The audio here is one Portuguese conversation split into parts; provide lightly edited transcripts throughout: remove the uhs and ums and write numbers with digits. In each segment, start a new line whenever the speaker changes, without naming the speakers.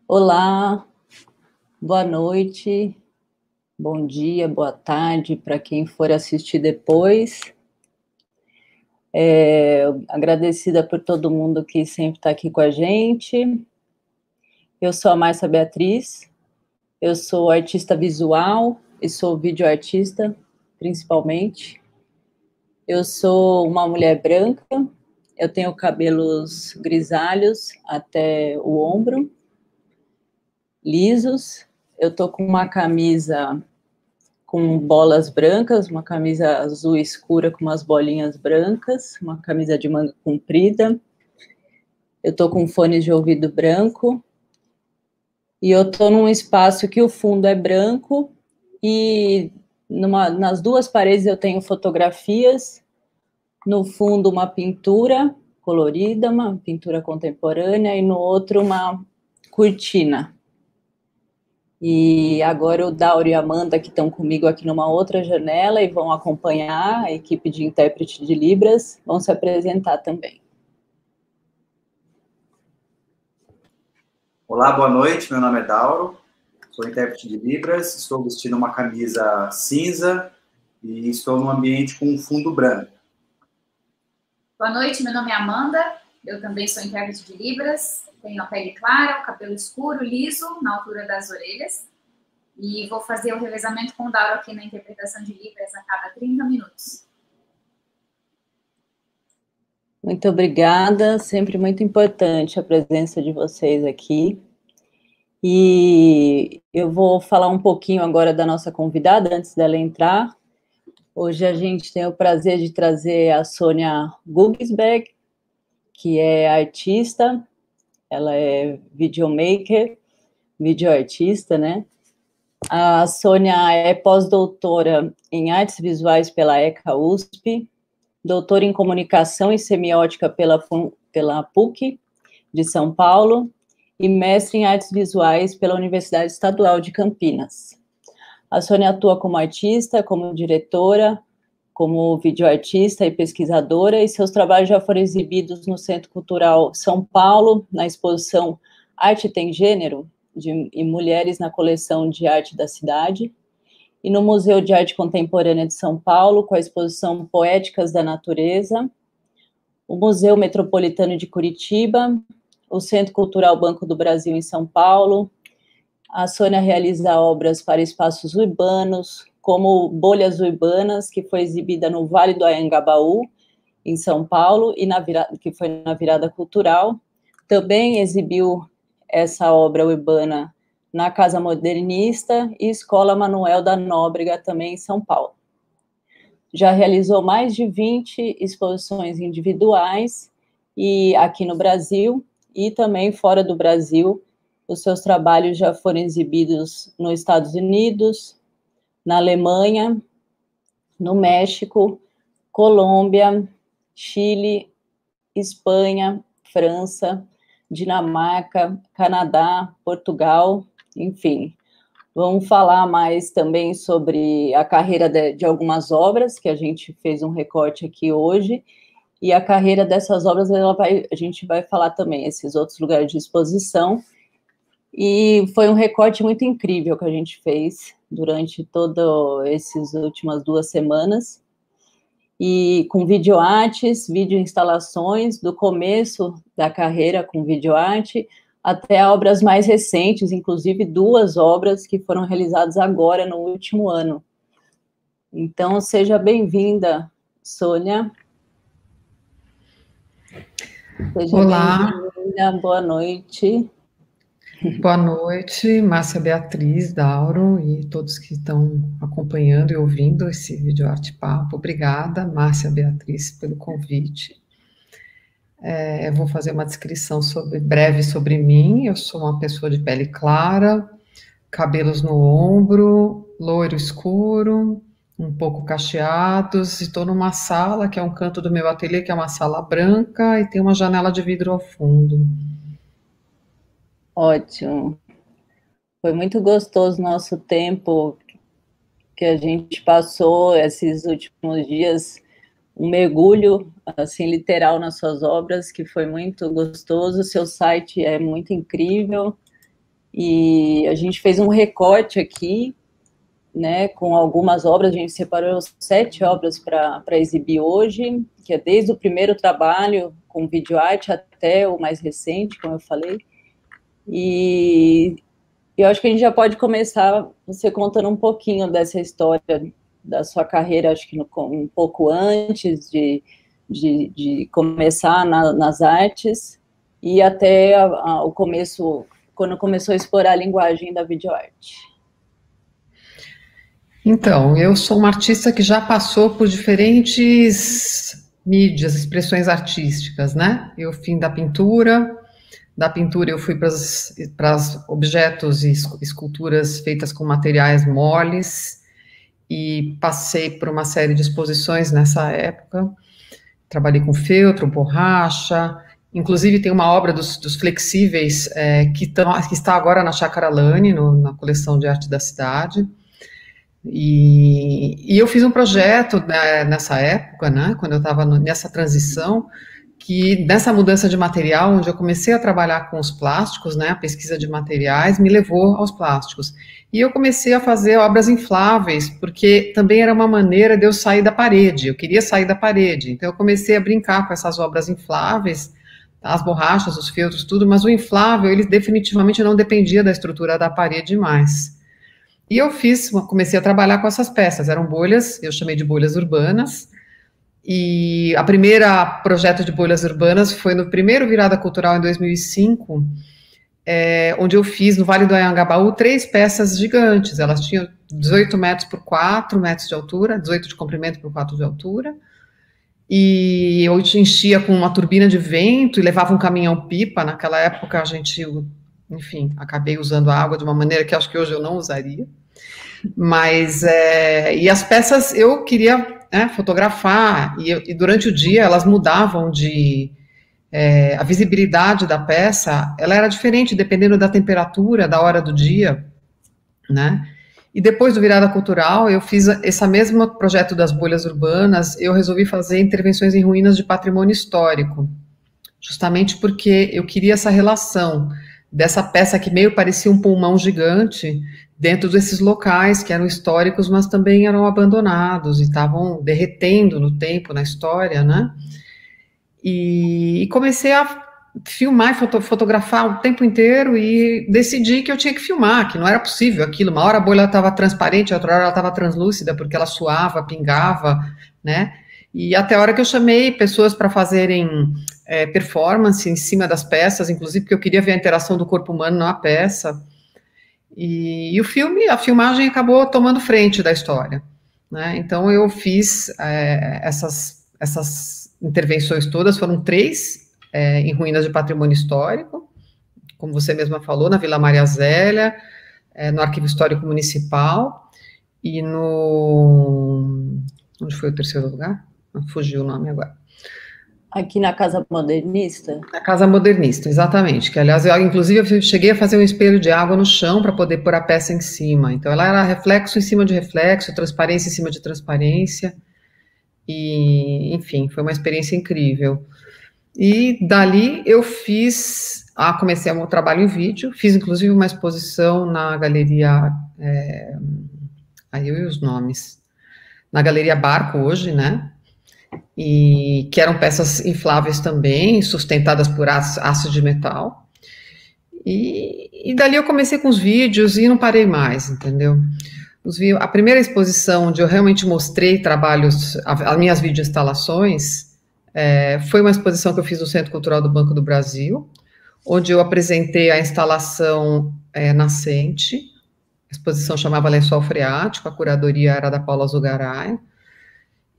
Olá, boa noite, bom dia, boa tarde para quem for assistir depois. Agradecida por todo mundo que sempre está aqui com a gente. Eu sou a Márcia Beatriz, eu sou artista visual e sou videoartista, principalmente. Eu sou uma mulher branca, eu tenho cabelos grisalhos até o ombro, lisos. Eu tô com uma camisa com bolas brancas, uma camisa azul escura com umas bolinhas brancas, uma camisa de manga comprida. Eu tô com fones de ouvido branco e eu tô num espaço que o fundo é branco e nas duas paredes eu tenho fotografias, no fundo uma pintura colorida, uma pintura contemporânea, e no outro uma cortina. E agora o Dauro e a Amanda, que estão comigo aqui numa outra janela e vão acompanhar a equipe de intérprete de Libras, vão se apresentar também.
Olá, boa noite, meu nome é Dauro, sou intérprete de Libras, estou vestindo uma camisa cinza e estou num ambiente com um fundo branco.
Boa noite, meu nome é Amanda, eu também sou intérprete de Libras, tenho a pele clara, o cabelo escuro, liso, na altura das orelhas, e vou fazer o revezamento com o Dauro aqui na interpretação de Libras a cada 30 minutos.
Muito obrigada, sempre muito importante a presença de vocês aqui. E eu vou falar um pouquinho agora da nossa convidada, antes dela entrar. Hoje a gente tem o prazer de trazer a Sônia Gugsberg, que é artista, ela é videomaker, videoartista, né? A Sônia é pós-doutora em artes visuais pela ECA USP, doutora em comunicação e semiótica pela PUC de São Paulo e mestre em artes visuais pela Universidade Estadual de Campinas. A Sônia atua como artista, como diretora, como videoartista e pesquisadora, e seus trabalhos já foram exibidos no Centro Cultural São Paulo, na exposição Arte Tem Gênero, e Mulheres na Coleção de Arte da Cidade, e no Museu de Arte Contemporânea de São Paulo, com a exposição Poéticas da Natureza, o Museu Metropolitano de Curitiba, o Centro Cultural Banco do Brasil em São Paulo. A Sônia realiza obras para espaços urbanos, como Bolhas Urbanas, que foi exibida no Vale do Anhangabaú, em São Paulo, e que foi na Virada Cultural. Também exibiu essa obra urbana na Casa Modernista e Escola Manuel da Nóbrega, também em São Paulo. Já realizou mais de 20 exposições individuais e aqui no Brasil e também fora do Brasil. Os seus trabalhos já foram exibidos nos Estados Unidos, na Alemanha, no México, Colômbia, Chile, Espanha, França, Dinamarca, Canadá, Portugal, enfim. Vamos falar mais também sobre a carreira de algumas obras, que a gente fez um recorte aqui hoje, e a carreira dessas obras a gente vai falar também, esses outros lugares de exposição. E foi um recorte muito incrível que a gente fez durante todas essas últimas 2 semanas, e com videoartes, videoinstalações, do começo da carreira com videoarte, até obras mais recentes, inclusive 2 obras que foram realizadas agora, no último ano. Então, seja bem-vinda, Sônia. Seja bem-vinda, boa noite.
Boa noite, Márcia Beatriz, Dauro e todos que estão acompanhando e ouvindo esse videoarte papo. Obrigada, Márcia Beatriz, pelo convite. Eu vou fazer uma descrição breve sobre mim. Eu sou uma pessoa de pele clara, cabelos no ombro, loiro escuro, um pouco cacheados, e estou numa sala, que é um canto do meu ateliê, que é uma sala branca, e tem uma janela de vidro ao fundo.
Ótimo. Foi muito gostoso o nosso tempo que a gente passou esses últimos dias, um mergulho, assim, literal nas suas obras, que foi muito gostoso. O seu site é muito incrível, E a gente fez um recorte aqui, né, com algumas obras. A gente separou 7 obras para exibir hoje, que é desde o primeiro trabalho com videoarte até o mais recente, como eu falei. E eu acho que a gente já pode começar você contando um pouquinho dessa história da sua carreira, acho que um pouco antes de começar nas artes, e até o começo, quando começou a explorar a linguagem da videoarte.
Então, eu sou uma artista que já passou por diferentes mídias, expressões artísticas, né? Eu vim da pintura eu fui para objetos e esculturas feitas com materiais moles, e passei por uma série de exposições nessa época. Trabalhei com feltro, borracha, inclusive tem uma obra dos flexíveis que está agora na Chácara Lani, na coleção de arte da cidade. E eu fiz um projeto, né, nessa época, né, quando eu estava nessa transição, que nessa mudança de material, onde eu comecei a trabalhar com os plásticos, né, a pesquisa de materiais me levou aos plásticos. E eu comecei a fazer obras infláveis, porque também era uma maneira de eu sair da parede, eu queria sair da parede. Então eu comecei a brincar com essas obras infláveis, as borrachas, os feltros, tudo, mas o inflável, ele definitivamente não dependia da estrutura da parede mais. E eu comecei a trabalhar com essas peças, eram bolhas, eu chamei de bolhas urbanas, e a primeira projeto de bolhas urbanas foi no primeiro Virada Cultural em 2005, onde eu fiz no Vale do Anhangabaú 3 peças gigantes. Elas tinham 18 metros por 4 metros de altura, 18 de comprimento por 4 de altura, e eu enchia com uma turbina de vento e levava um caminhão-pipa. Naquela época a gente, enfim, acabei usando a água de uma maneira que acho que hoje eu não usaria, mas, e as peças eu queria fotografar, e durante o dia elas mudavam a visibilidade da peça, ela era diferente dependendo da temperatura, da hora do dia, né? E depois do Virada Cultural, eu fiz esse mesmo projeto das bolhas urbanas, eu resolvi fazer intervenções em ruínas de patrimônio histórico, justamente porque eu queria essa relação dessa peça que meio parecia um pulmão gigante, dentro desses locais que eram históricos, mas também eram abandonados e estavam derretendo no tempo, na história, né? E comecei a filmar e fotografar o tempo inteiro, e decidi que eu tinha que filmar, que não era possível aquilo. Uma hora a bolha estava transparente, outra hora ela estava translúcida, porque ela suava, pingava, né? E até a hora que eu chamei pessoas para fazerem performance em cima das peças, inclusive porque eu queria ver a interação do corpo humano na peça. E a filmagem acabou tomando frente da história, né? Então eu fiz essas intervenções todas, foram 3 em ruínas de patrimônio histórico, como você mesma falou, na Vila Maria Zélia, no Arquivo Histórico Municipal, e onde foi o terceiro lugar? Fugiu o nome agora.
Aqui na Casa Modernista?
Na Casa Modernista, exatamente, que aliás, inclusive eu cheguei a fazer um espelho de água no chão para poder pôr a peça em cima, então ela era reflexo em cima de reflexo, transparência em cima de transparência, e enfim, foi uma experiência incrível. E dali eu comecei o meu trabalho em vídeo, fiz inclusive uma exposição na galeria, aí eu e os nomes, na Galeria Barco hoje, né? E que eram peças infláveis também, sustentadas por aço de metal, e dali eu comecei com os vídeos e não parei mais, entendeu? A primeira exposição onde eu realmente mostrei trabalhos, as minhas videoinstalações, foi uma exposição que eu fiz no Centro Cultural do Banco do Brasil, onde eu apresentei a instalação nascente. A exposição chamava Lençol Freático, a curadoria era da Paula Zugaray.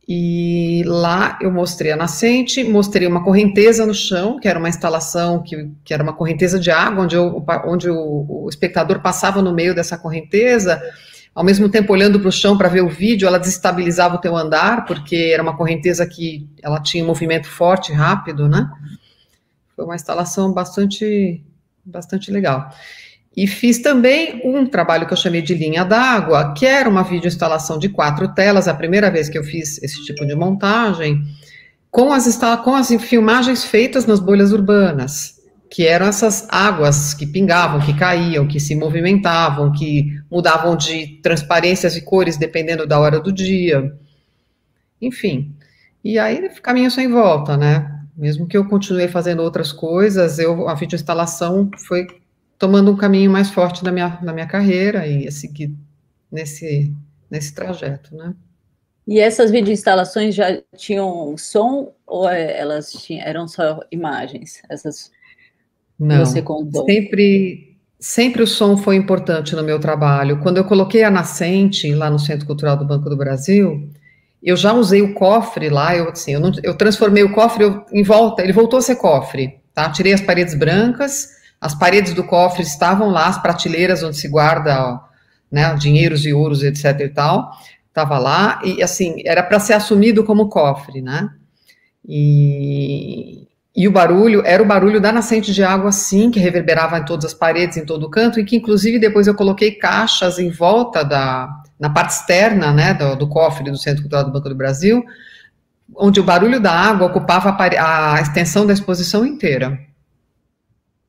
E lá eu mostrei a nascente, mostrei uma correnteza no chão, que era uma instalação que era uma correnteza de água, onde o espectador passava no meio dessa correnteza, ao mesmo tempo olhando para o chão para ver o vídeo, ela desestabilizava o teu andar, porque era uma correnteza que ela tinha um movimento forte, rápido, né? Foi uma instalação bastante legal. E fiz também um trabalho que eu chamei de Linha d'Água, que era uma videoinstalação de 4 telas, a primeira vez que eu fiz esse tipo de montagem, com as filmagens feitas nas bolhas urbanas. que eram essas águas que pingavam, que caíam, que se movimentavam, que mudavam de transparências e cores dependendo da hora do dia, enfim. E aí, caminho sem volta, né? Mesmo que eu continuei fazendo outras coisas, a videoinstalação foi tomando um caminho mais forte na minha carreira e a seguir nesse trajeto, né?
E essas videoinstalações já tinham som ou eram só imagens? Essas que você
Não,
contou?
sempre o som foi importante no meu trabalho. Quando eu coloquei a Nascente lá no Centro Cultural do Banco do Brasil, eu já usei o cofre lá, eu transformei o cofre em volta, ele voltou a ser cofre, tá? Tirei as paredes brancas, as paredes do cofre estavam lá, as prateleiras onde se guarda, né, dinheiros e ouros, etc e tal, estava lá, e assim, era para ser assumido como cofre, né? E o barulho era o barulho da nascente de água, sim, que reverberava em todas as paredes, em todo o canto, e que inclusive depois eu coloquei caixas em volta na parte externa, né, do cofre do Centro Cultural do Banco do Brasil, onde o barulho da água ocupava a extensão da exposição inteira.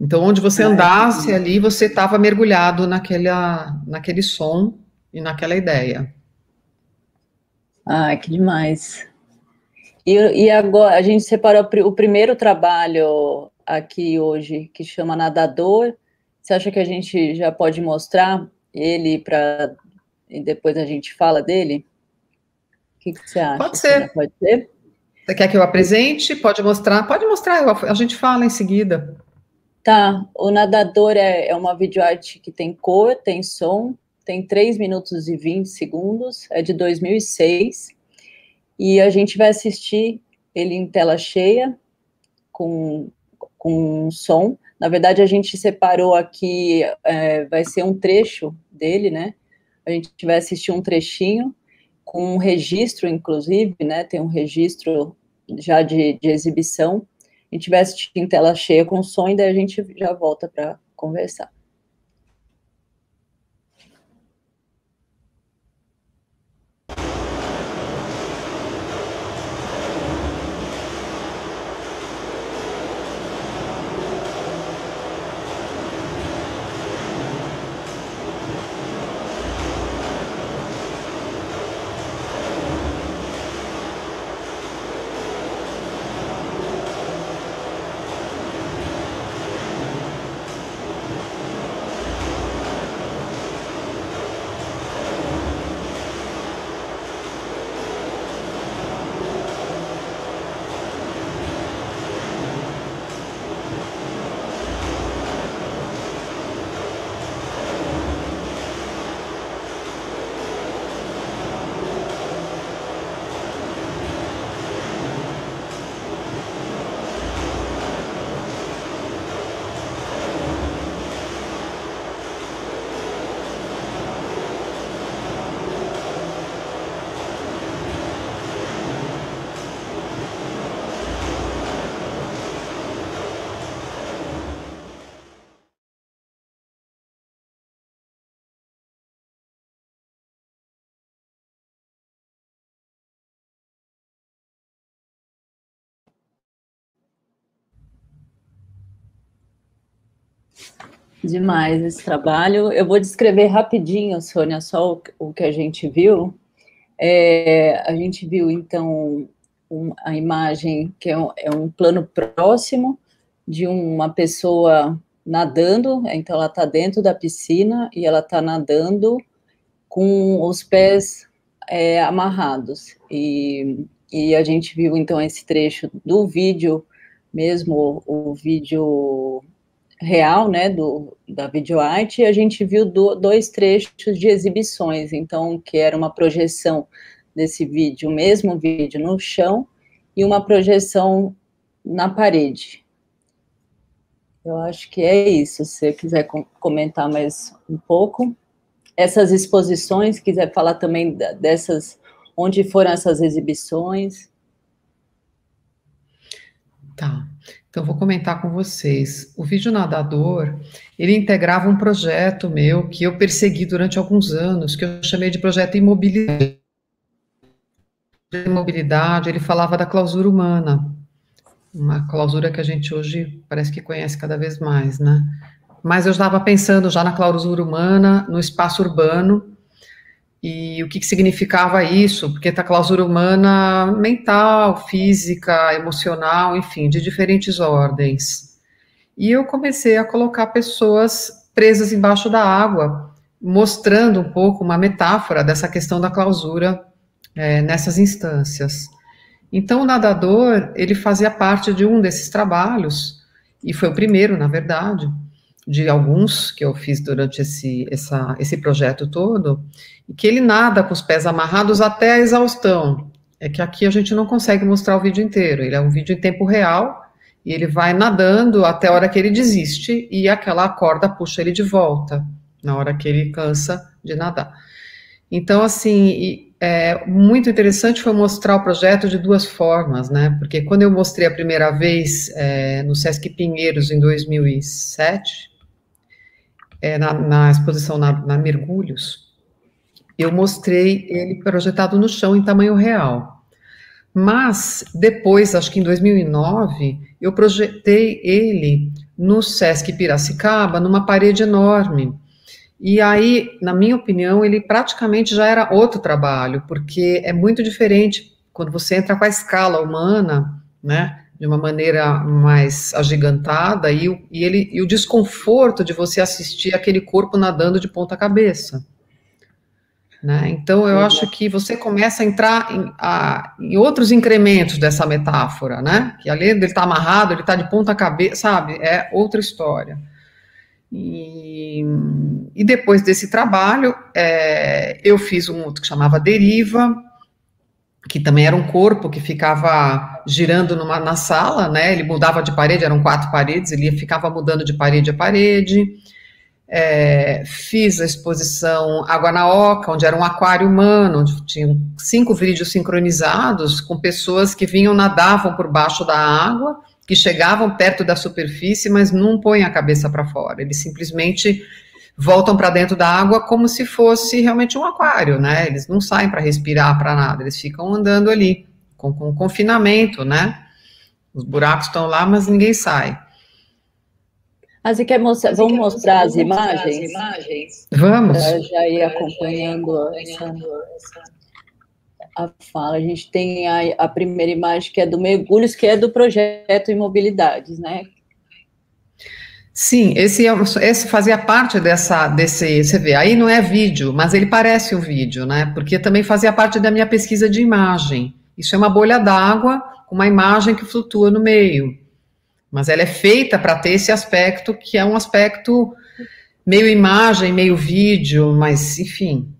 Então, onde você andasse ali, você estava mergulhado naquele som e naquela ideia.
Ah, que demais. E agora, a gente separou o primeiro trabalho aqui hoje, que chama Nadador. Você acha que a gente já pode mostrar ele e depois a gente fala dele? O que você acha?
Pode ser.
Pode ser?
Você quer que eu apresente? Pode mostrar, a gente fala em seguida.
Tá, o Nadador é uma videoarte que tem cor, tem som, tem 3 minutos e 20 segundos, é de 2006, e a gente vai assistir ele em tela cheia, com som. Na verdade, a gente separou aqui, vai ser um trecho dele, né? A gente vai assistir um trechinho, com um registro, inclusive, né? Tem um registro já de exibição. A gente vai assistir em tela cheia com som, e daí a gente já volta para conversar. Demais esse trabalho. Eu vou descrever rapidinho, Sônia, só o que a gente viu. A gente viu, então, a imagem que é um plano próximo de uma pessoa nadando, então ela está dentro da piscina e ela está nadando com os pés amarrados. E a gente viu, então, esse trecho do vídeo, mesmo o vídeo real, né, da videoarte, e a gente viu 2 trechos de exibições, então, que era uma projeção desse vídeo, o mesmo vídeo no chão, e uma projeção na parede. Eu acho que é isso, se você quiser comentar mais um pouco. Essas exposições, quiser falar também dessas, onde foram essas exibições.
Tá. Então, vou comentar com vocês. O Vídeo Nadador, ele integrava um projeto meu que eu persegui durante alguns anos, que eu chamei de projeto Imobilidade. Ele falava da clausura humana. uma clausura que a gente hoje parece que conhece cada vez mais, né? Mas eu estava pensando já na clausura humana, no espaço urbano, e o que significava isso, porque a clausura humana mental, física, emocional, enfim, de diferentes ordens. E eu comecei a colocar pessoas presas embaixo da água, mostrando um pouco uma metáfora dessa questão da clausura nessas instâncias. Então, o nadador, ele fazia parte de um desses trabalhos, e foi o primeiro, na verdade, de alguns que eu fiz durante esse projeto todo, e que ele nada com os pés amarrados até a exaustão. É que aqui a gente não consegue mostrar o vídeo inteiro, ele é um vídeo em tempo real, e ele vai nadando até a hora que ele desiste, e aquela corda puxa ele de volta, na hora que ele cansa de nadar. Então, assim, muito interessante foi mostrar o projeto de duas formas, né? Porque quando eu mostrei a primeira vez no Sesc Pinheiros, em 2007, na exposição na Mergulhos, eu mostrei ele projetado no chão em tamanho real. Mas, depois, acho que em 2009, eu projetei ele no Sesc Piracicaba, numa parede enorme. E aí, na minha opinião, ele praticamente já era outro trabalho, porque é muito diferente quando você entra com a escala humana, né, de uma maneira mais agigantada, e o desconforto de você assistir aquele corpo nadando de ponta cabeça. Né? Então, eu acho que você começa a entrar em outros incrementos dessa metáfora, né? Que além dele estar amarrado, ele está de ponta cabeça, sabe? É outra história. E depois desse trabalho, eu fiz um outro que chamava Deriva, que também era um corpo que ficava girando na sala, né? Ele mudava de parede, eram 4 paredes, ele ficava mudando de parede a parede. Fiz a exposição Água na Oca, onde era um aquário humano, onde tinham 5 vídeos sincronizados com pessoas que nadavam por baixo da água, que chegavam perto da superfície, mas não põem a cabeça para fora, eles simplesmente voltam para dentro da água como se fosse realmente um aquário, né? Eles não saem para respirar, para nada, eles ficam andando ali, com confinamento, né? Os buracos estão lá, mas ninguém sai.
Você quer mostrar? Vamos mostrar as imagens?
Vamos.
Para já ir acompanhando a fala. A gente tem a primeira imagem, que é do Mergulhos, que é do projeto Imobilidades, né?
Sim, esse fazia parte desse, você vê, aí não é vídeo, mas ele parece um vídeo, né? Porque também fazia parte da minha pesquisa de imagem. Isso é uma bolha d'água com uma imagem que flutua no meio. Mas ela é feita para ter esse aspecto, que é um aspecto meio imagem, meio vídeo, mas, enfim,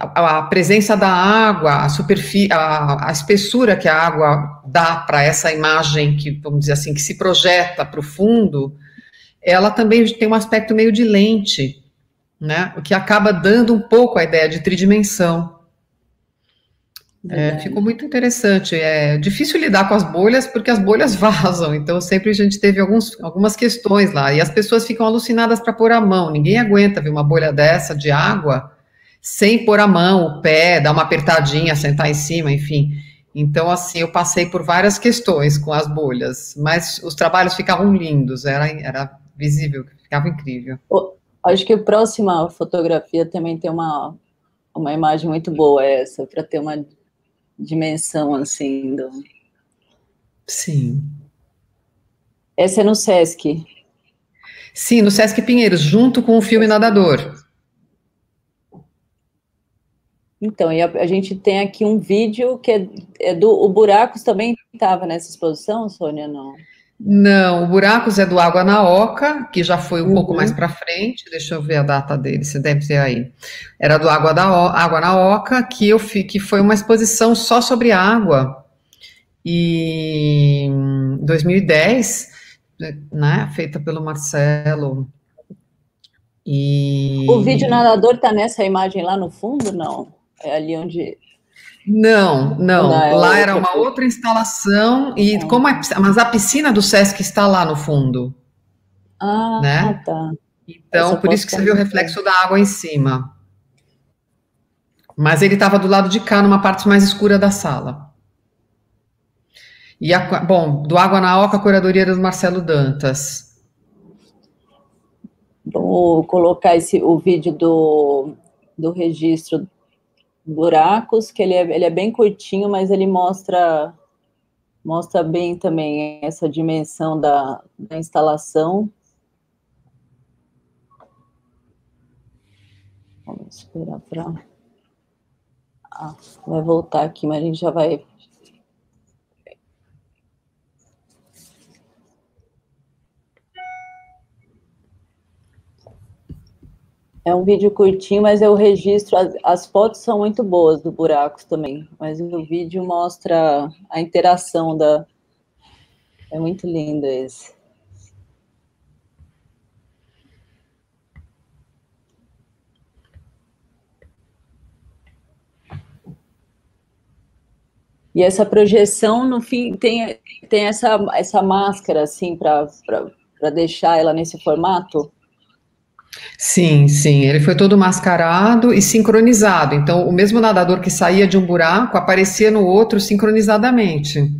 a presença da água, a espessura que a água dá para essa imagem, que, vamos dizer assim, que se projeta para o fundo, ela também tem um aspecto meio de lente, né, o que acaba dando um pouco a ideia de tridimensão. Ficou muito interessante. É difícil lidar com as bolhas, porque as bolhas vazam, então sempre a gente teve algumas questões lá, e as pessoas ficam alucinadas para pôr a mão, ninguém aguenta ver uma bolha dessa de água, sem pôr a mão, o pé, dar uma apertadinha, sentar em cima, enfim. Então, assim, eu passei por várias questões com as bolhas, mas os trabalhos ficavam lindos, era visível, ficava incrível.
Acho que a próxima fotografia também tem uma imagem muito boa, essa, para ter uma dimensão, assim,
Sim.
Essa é no Sesc?
Sim, no Sesc Pinheiros, junto com o filme Nadador.
Então, e a gente tem aqui um vídeo que é do... O Buracos também estava nessa exposição, Sônia, não?
Não, o Buracos é do Água na Oca, que já foi um pouco mais para frente, deixa eu ver a data dele, você deve ter aí. Era do Água na Oca, que foi uma exposição só sobre água, e em 2010, né, feita pelo Marcelo.
O vídeo nadador está nessa imagem lá no fundo, não? É ali onde...
Não. Lá era uma outra instalação, mas a piscina do Sesc está lá no fundo. Né?
Tá.
Então, por isso que você vê o reflexo da água em cima. Mas ele estava do lado de cá, numa parte mais escura da sala. E, bom, do Água na Oca, a curadoria do Marcelo Dantas.
Vou colocar o vídeo do registro buracos, que ele é bem curtinho, mas ele mostra bem também essa dimensão da instalação. Vamos esperar para... vai voltar aqui, mas a gente já vai... É um vídeo curtinho, mas eu registro... As fotos são muito boas do buracos também, mas o vídeo mostra a interação da... É muito lindo esse. E essa projeção, no fim, tem essa máscara, assim, para deixar ela nesse formato?
Sim, sim, ele foi todo mascarado e sincronizado. Então, o mesmo nadador que saía de um buraco aparecia no outro sincronizadamente.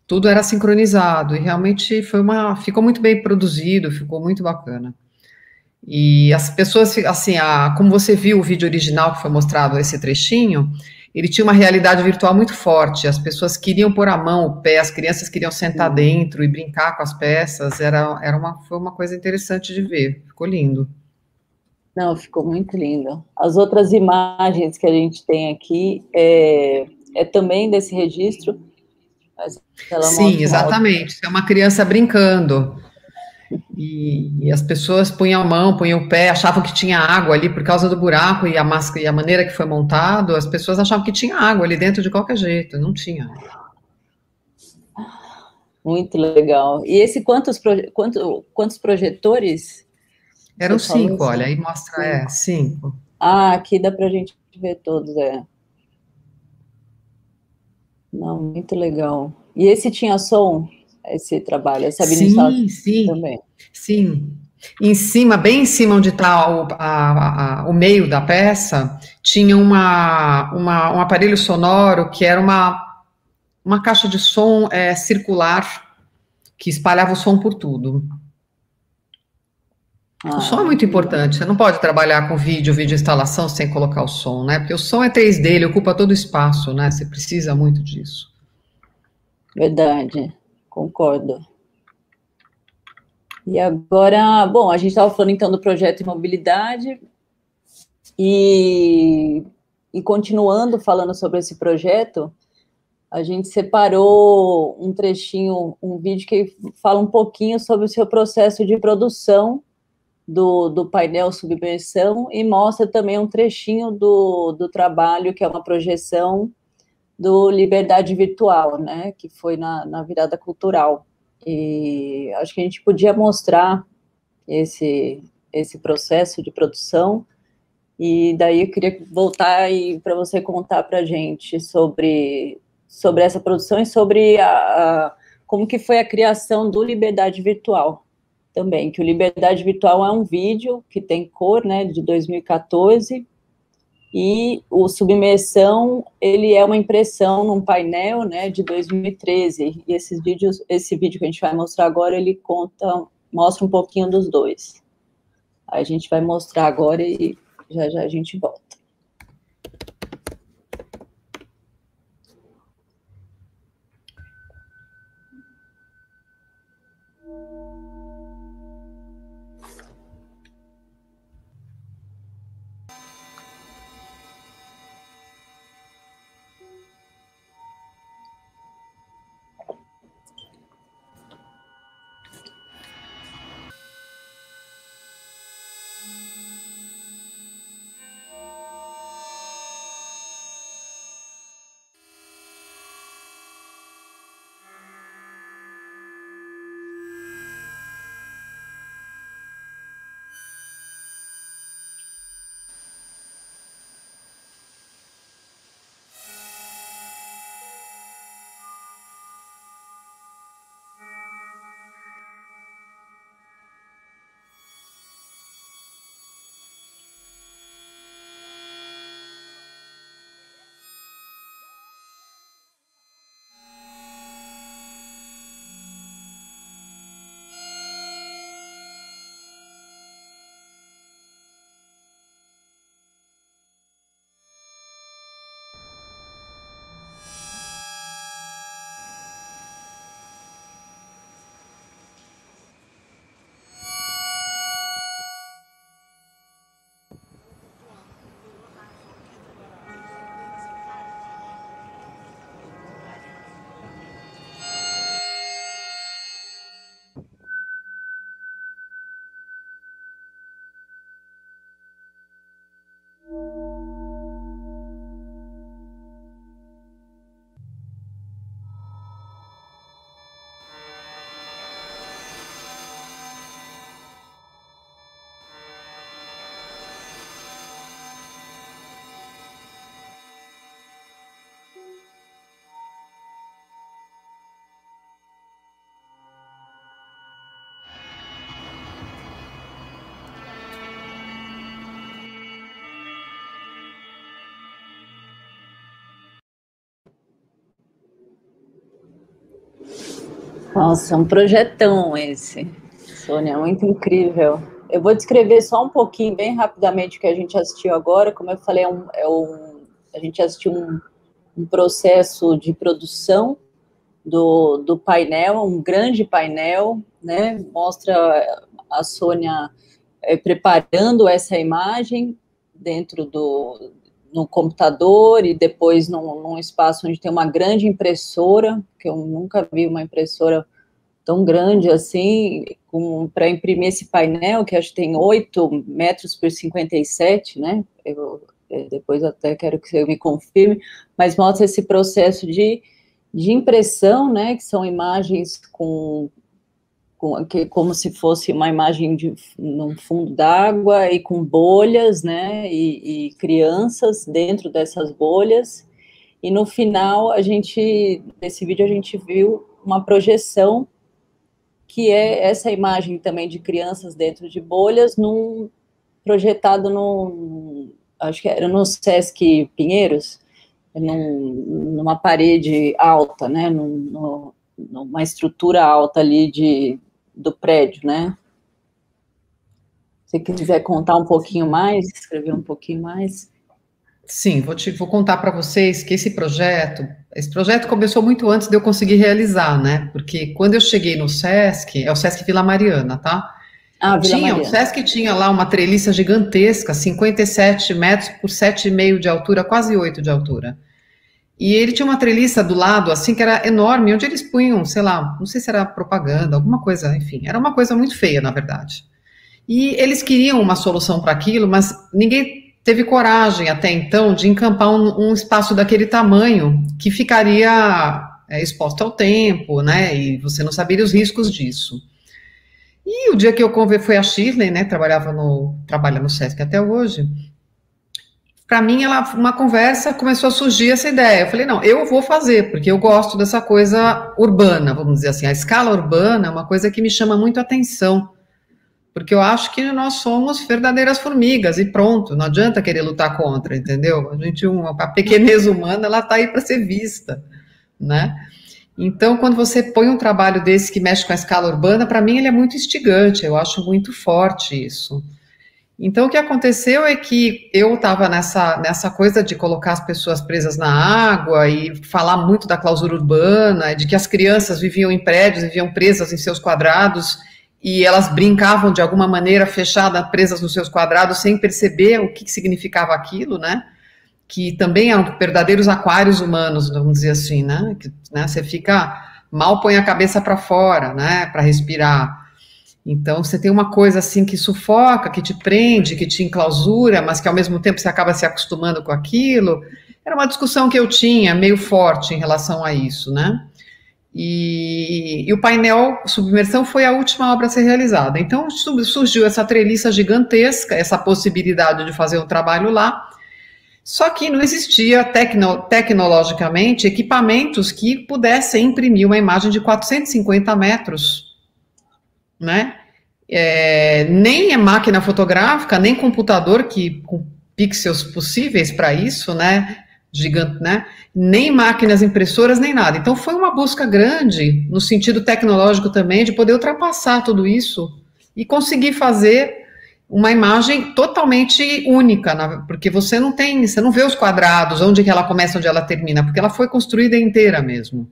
Tudo era sincronizado e realmente ficou muito bem produzido, ficou muito bacana. E as pessoas, assim, como você viu o vídeo original que foi mostrado, esse trechinho, ele tinha uma realidade virtual muito forte. As pessoas queriam pôr a mão, o pé, as crianças queriam sentar dentro e brincar com as peças. Foi uma coisa interessante de ver. Ficou lindo.
Não, ficou muito lindo. As outras imagens que a gente tem aqui é também desse registro. Mas
Sim, exatamente. É uma criança brincando. E as pessoas punham a mão, punham o pé, achavam que tinha água ali por causa do buraco e a máscara e a maneira que foi montado, as pessoas achavam que tinha água ali dentro de qualquer jeito, não tinha.
Muito legal. E esse quantos projetores?
Eram 5, olha, aí mostra, 5.
Aqui dá pra gente ver todos, Não, muito legal. E esse tinha som, esse trabalho, essa
Sim, sim,
também.
sim. Em cima, bem em cima onde está o meio da peça, tinha um aparelho sonoro que era uma caixa de som circular que espalhava o som por tudo. O som é muito importante, você não pode trabalhar com vídeo instalação sem colocar o som, né? Porque o som é 3D, ele ocupa todo o espaço, né? Você precisa muito disso.
Verdade, concordo. E agora, bom, a gente estava falando então do projeto Imobilidade e continuando falando sobre esse projeto, a gente separou um trechinho, um vídeo que fala um pouquinho sobre o seu processo de produção do painel submersão e mostra também um trechinho do trabalho, que é uma projeção do Liberdade Virtual, né, que foi na virada cultural. E acho que a gente podia mostrar esse processo de produção, e daí eu queria voltar para você contar para a gente sobre essa produção e sobre como que foi a criação do Liberdade Virtual também, que o Liberdade Virtual é um vídeo que tem cor, né, de 2014, e o Submersão, ele é uma impressão num painel, né, de 2013, e esse vídeo que a gente vai mostrar agora, ele mostra um pouquinho dos dois. Aí a gente vai mostrar agora e já a gente volta. Nossa, é um projetão esse, Sônia, muito incrível. Eu vou descrever só um pouquinho, bem rapidamente, o que a gente assistiu agora. Como eu falei, a gente assistiu um processo de produção do painel, um grande painel, né? Mostra a Sônia preparando essa imagem dentro no computador e depois num espaço onde tem uma grande impressora, que eu nunca vi uma impressora tão grande assim, para imprimir esse painel, que acho que tem 8 metros por 57, né? Depois até quero que você me confirme, mas mostra esse processo de impressão, né? Que são imagens como se fosse uma imagem num fundo d'água e com bolhas, né, e crianças dentro dessas bolhas, e no final, nesse vídeo a gente viu uma projeção, que é essa imagem também de crianças dentro de bolhas, projetado acho que era no Sesc Pinheiros, numa parede alta, né, numa estrutura alta ali do prédio, né? Se quiser contar um pouquinho mais, escrever um pouquinho mais.
Sim, vou contar para vocês que esse projeto começou muito antes de eu conseguir realizar, né? Porque quando eu cheguei no Sesc, é o Sesc Vila Mariana, tá? O Sesc tinha lá uma treliça gigantesca, 57 metros por 7,5 de altura, quase 8 de altura. E ele tinha uma treliça do lado, assim, que era enorme, onde eles punham, sei lá, não sei se era propaganda, alguma coisa, enfim, era uma coisa muito feia, na verdade. E eles queriam uma solução para aquilo, mas ninguém teve coragem até então de encampar um espaço daquele tamanho que ficaria exposto ao tempo, né, e você não saberia os riscos disso. E o dia que eu foi a Shirley, né, trabalha no Sesc até hoje. Para mim, uma conversa, começou a surgir essa ideia. Eu falei, não, eu vou fazer, porque eu gosto dessa coisa urbana, vamos dizer assim. A escala urbana é uma coisa que me chama muito a atenção, porque eu acho que nós somos verdadeiras formigas, e pronto, não adianta querer lutar contra, entendeu? A pequenez humana, ela está aí para ser vista, né? Então, quando você põe um trabalho desse que mexe com a escala urbana, para mim ele é muito instigante, eu acho muito forte isso. Então, o que aconteceu é que eu estava nessa coisa de colocar as pessoas presas na água e falar muito da clausura urbana, de que as crianças viviam em prédios, viviam presas em seus quadrados, e elas brincavam de alguma maneira fechadas, presas nos seus quadrados, sem perceber o que significava aquilo, né? Que também eram verdadeiros aquários humanos, vamos dizer assim, né? Que, né, você mal põe a cabeça para fora, né? Para respirar. Então, você tem uma coisa assim que sufoca, que te prende, que te enclausura, mas que ao mesmo tempo você acaba se acostumando com aquilo. Era uma discussão que eu tinha, meio forte em relação a isso, né? E o painel Submersão foi a última obra a ser realizada. Então, surgiu essa treliça gigantesca, essa possibilidade de fazer um trabalho lá, só que não existia tecnologicamente equipamentos que pudessem imprimir uma imagem de 450 metros, né? Nem a máquina fotográfica, nem computador com pixels possíveis para isso, né? Gigante, né? Nem máquinas impressoras, nem nada. Então foi uma busca grande, no sentido tecnológico também, de poder ultrapassar tudo isso e conseguir fazer uma imagem totalmente única, porque você não vê os quadrados, onde que ela começa, onde ela termina, porque ela foi construída inteira mesmo.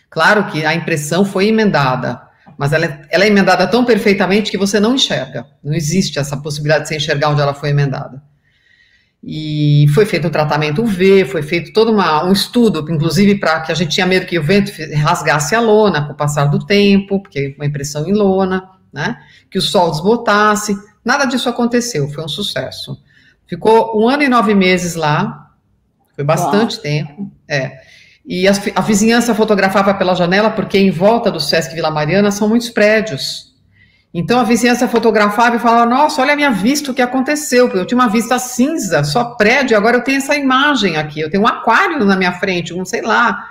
Claro que a impressão foi emendada, mas ela é emendada tão perfeitamente que você não enxerga. Não existe essa possibilidade de você enxergar onde ela foi emendada. E foi feito um tratamento UV, foi feito todo um estudo, inclusive para que a gente tinha medo que o vento rasgasse a lona com o passar do tempo, porque uma impressão em lona, né? Que o sol desbotasse. Nada disso aconteceu, foi um sucesso. Ficou 1 ano e 9 meses lá, foi bastante tempo, E a vizinhança fotografava pela janela, porque em volta do Sesc Vila Mariana são muitos prédios. Então a vizinhança fotografava e falava, nossa, olha a minha vista, o que aconteceu? Eu tinha uma vista cinza, só prédio, agora eu tenho essa imagem aqui, eu tenho um aquário na minha frente, sei lá.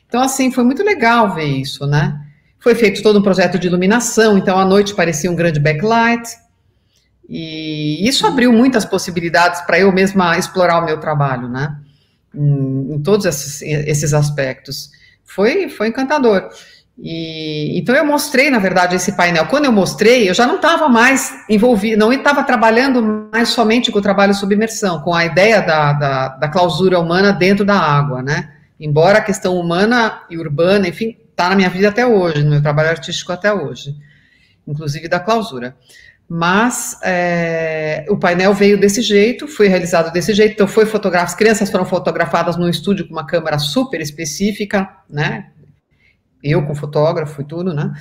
Então, assim, foi muito legal ver isso, né? Foi feito todo um projeto de iluminação, então à noite parecia um grande backlight. E isso abriu muitas possibilidades para eu mesma explorar o meu trabalho, né? Em todos esses aspectos. Foi encantador. Então eu mostrei, na verdade, esse painel. Quando eu mostrei, eu já não estava mais envolvida, não estava trabalhando mais somente com o trabalho sob imersão, com a ideia da clausura humana dentro da água, né? Embora a questão humana e urbana, enfim, está na minha vida até hoje, no meu trabalho artístico até hoje, inclusive da clausura. Mas o painel veio desse jeito, foi realizado desse jeito, então as crianças foram fotografadas num estúdio com uma câmera super específica, né? Eu com fotógrafo e tudo, né?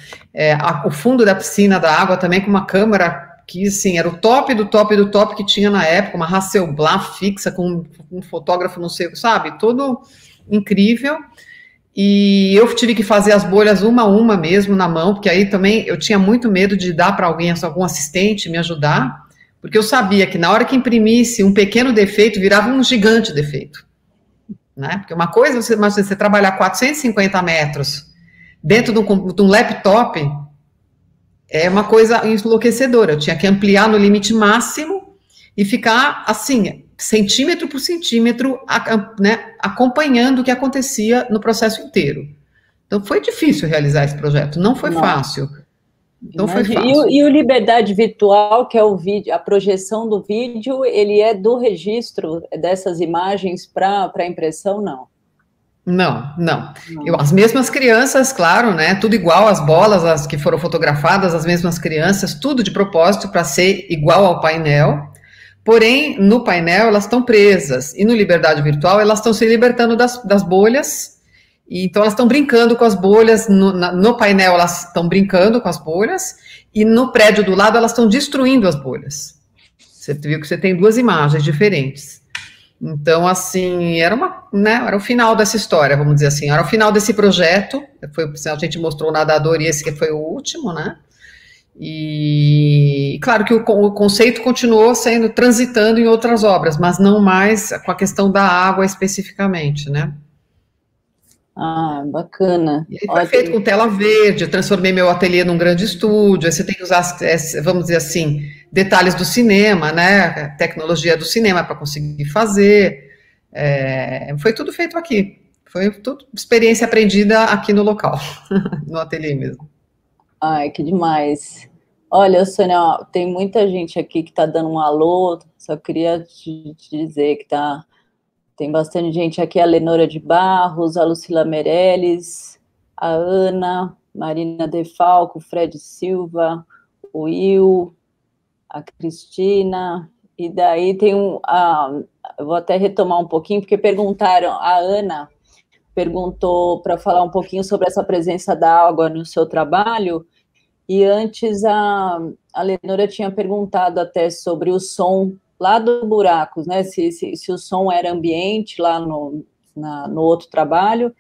O fundo da piscina, da água, também com uma câmera que, assim, era o top do top do top que tinha na época, uma Hasselblad fixa com um fotógrafo, não sei, sabe? Todo incrível. E eu tive que fazer as bolhas uma a uma mesmo na mão, porque aí também eu tinha muito medo de dar para alguém, algum assistente me ajudar, porque eu sabia que na hora que imprimisse um pequeno defeito, virava um gigante defeito, né? Porque uma coisa, você trabalhar 450 metros dentro de um laptop é uma coisa enlouquecedora. Eu tinha que ampliar no limite máximo e ficar assim, centímetro por centímetro, né, acompanhando o que acontecia no processo inteiro. Então foi difícil realizar esse projeto, não foi fácil. Não foi fácil.
E o Liberdade Virtual, que é o vídeo, a projeção do vídeo, ele é do registro dessas imagens para impressão, não?
Não. As mesmas crianças, claro, né, tudo igual, as bolas, as que foram fotografadas, as mesmas crianças, tudo de propósito para ser igual ao painel, porém, no painel elas estão presas, e no Liberdade Virtual elas estão se libertando das bolhas, e então elas estão brincando com as bolhas, no painel elas estão brincando com as bolhas, e no prédio do lado elas estão destruindo as bolhas. Você viu que você tem duas imagens diferentes. Então, assim, era o final dessa história, vamos dizer assim, era o final desse projeto, a gente mostrou o nadador e esse que foi o último, né, e claro que o conceito continuou transitando em outras obras, mas não mais com a questão da água especificamente, né.
Ah, bacana.
E aí foi feito com tela verde, eu transformei meu ateliê num grande estúdio, aí você tem que usar, vamos dizer assim, detalhes do cinema, né, tecnologia do cinema para conseguir fazer, foi tudo feito aqui, foi tudo experiência aprendida aqui no local, no ateliê mesmo.
Ai, que demais. Olha, Sônia, ó, tem muita gente aqui que está dando um alô, só queria te dizer que tem bastante gente aqui, a Lenora de Barros, a Lucila Meirelles, a Ana, Marina De Falco, Fred Silva, o Will, a Cristina, e daí tem eu vou até retomar um pouquinho, porque perguntaram, a Ana perguntou para falar um pouquinho sobre essa presença da água no seu trabalho, e antes a Lenora tinha perguntado até sobre o som lá do Buracos, né, se o som era ambiente lá no outro trabalho,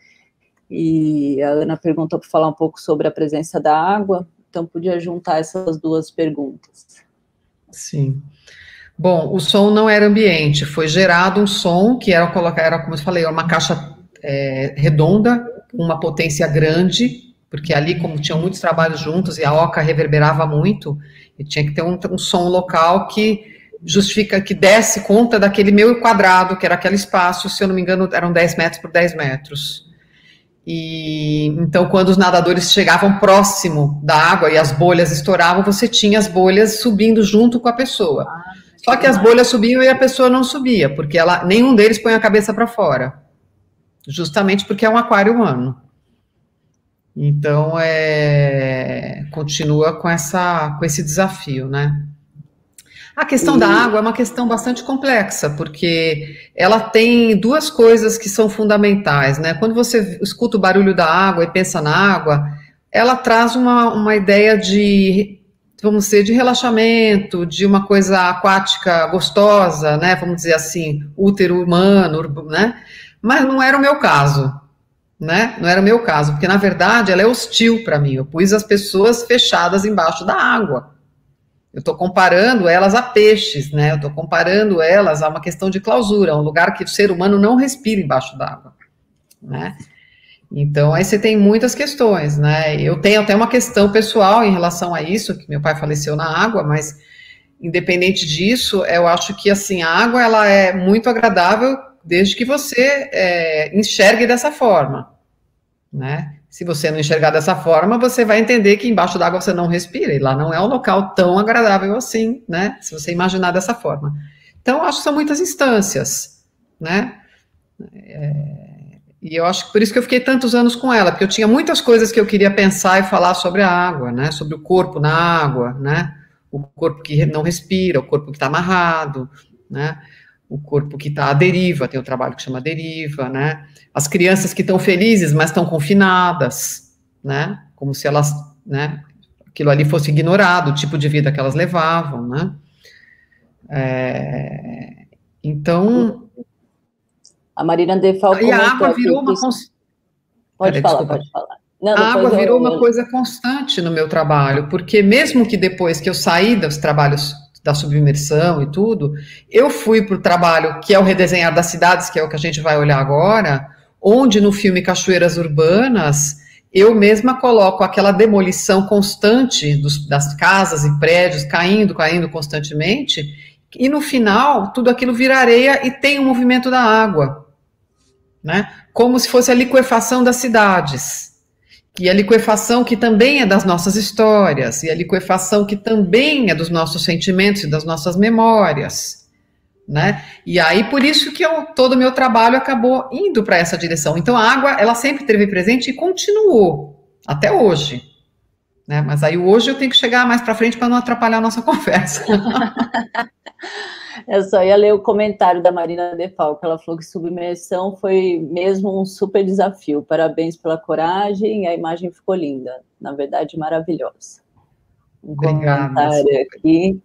e a Ana perguntou para falar um pouco sobre a presença da água, então podia juntar essas duas perguntas.
Sim. Bom, o som não era ambiente, foi gerado um som que era como eu falei, uma caixa redonda, com uma potência grande, porque ali, como tinham muitos trabalhos juntos, e a oca reverberava muito, e tinha que ter um som local que justifica, que desse conta daquele meio quadrado, que era aquele espaço, se eu não me engano, eram 10 metros por 10 metros. E então, quando os nadadores chegavam próximo da água e as bolhas estouravam, você tinha as bolhas subindo junto com a pessoa. Só que as bolhas subiam e a pessoa não subia, porque nenhum deles põe a cabeça para fora, justamente porque é um aquário humano. Então, continua com esse desafio, né? A questão da água é uma questão bastante complexa, porque ela tem duas coisas que são fundamentais, né? Quando você escuta o barulho da água e pensa na água, ela traz uma ideia de, vamos dizer, de relaxamento, de uma coisa aquática gostosa, né? Vamos dizer assim, útero humano, né? Mas não era o meu caso, né? Não era o meu caso, porque na verdade ela é hostil para mim. Eu pus as pessoas fechadas embaixo da água. Eu estou comparando elas a peixes, né? Eu estou comparando elas a uma questão de clausura, um lugar que o ser humano não respira embaixo d'água, né? Então, aí você tem muitas questões, né? Eu tenho até uma questão pessoal em relação a isso, que meu pai faleceu na água, mas independente disso, eu acho que, assim, a água, ela é muito agradável desde que você enxergue dessa forma, né? Se você não enxergar dessa forma, você vai entender que embaixo d'água você não respira, e lá não é um local tão agradável assim, né? Se você imaginar dessa forma. Então, acho que são muitas instâncias, né? E eu acho que por isso que eu fiquei tantos anos com ela, porque eu tinha muitas coisas que eu queria pensar e falar sobre a água, né? Sobre o corpo na água, né? O corpo que não respira, o corpo que está amarrado, né? O corpo que está à deriva, tem um trabalho que chama deriva, né? As crianças que estão felizes, mas estão confinadas, né? Como se elas, né? Aquilo ali fosse ignorado, o tipo de vida que elas levavam, né? Então...
A Marina Defal
e a água virou uma...
Pode falar. Não,
a água virou uma coisa constante no meu trabalho, porque mesmo que depois que eu saí dos trabalhos da submersão e tudo, eu fui para o trabalho que é o redesenhar das cidades, que é o que a gente vai olhar agora, onde no filme Cachoeiras Urbanas, eu mesma coloco aquela demolição constante das casas e prédios, caindo constantemente, e no final, tudo aquilo vira areia e tem o movimento da água, né? Como se fosse a liquefação das cidades. E a liquefação que também é das nossas histórias, e a liquefação que também é dos nossos sentimentos e das nossas memórias, né? E aí, por isso que todo o meu trabalho acabou indo para essa direção. Então, a água, ela sempre esteve presente e continuou, até hoje, né? Mas aí, hoje, eu tenho que chegar mais para frente para não atrapalhar a nossa conversa.
Eu só ia ler o comentário da Marina Defal, que ela falou que submersão foi mesmo um super desafio. Parabéns pela coragem, a imagem ficou linda. Na verdade, maravilhosa.
Obrigada.
Comentário aqui.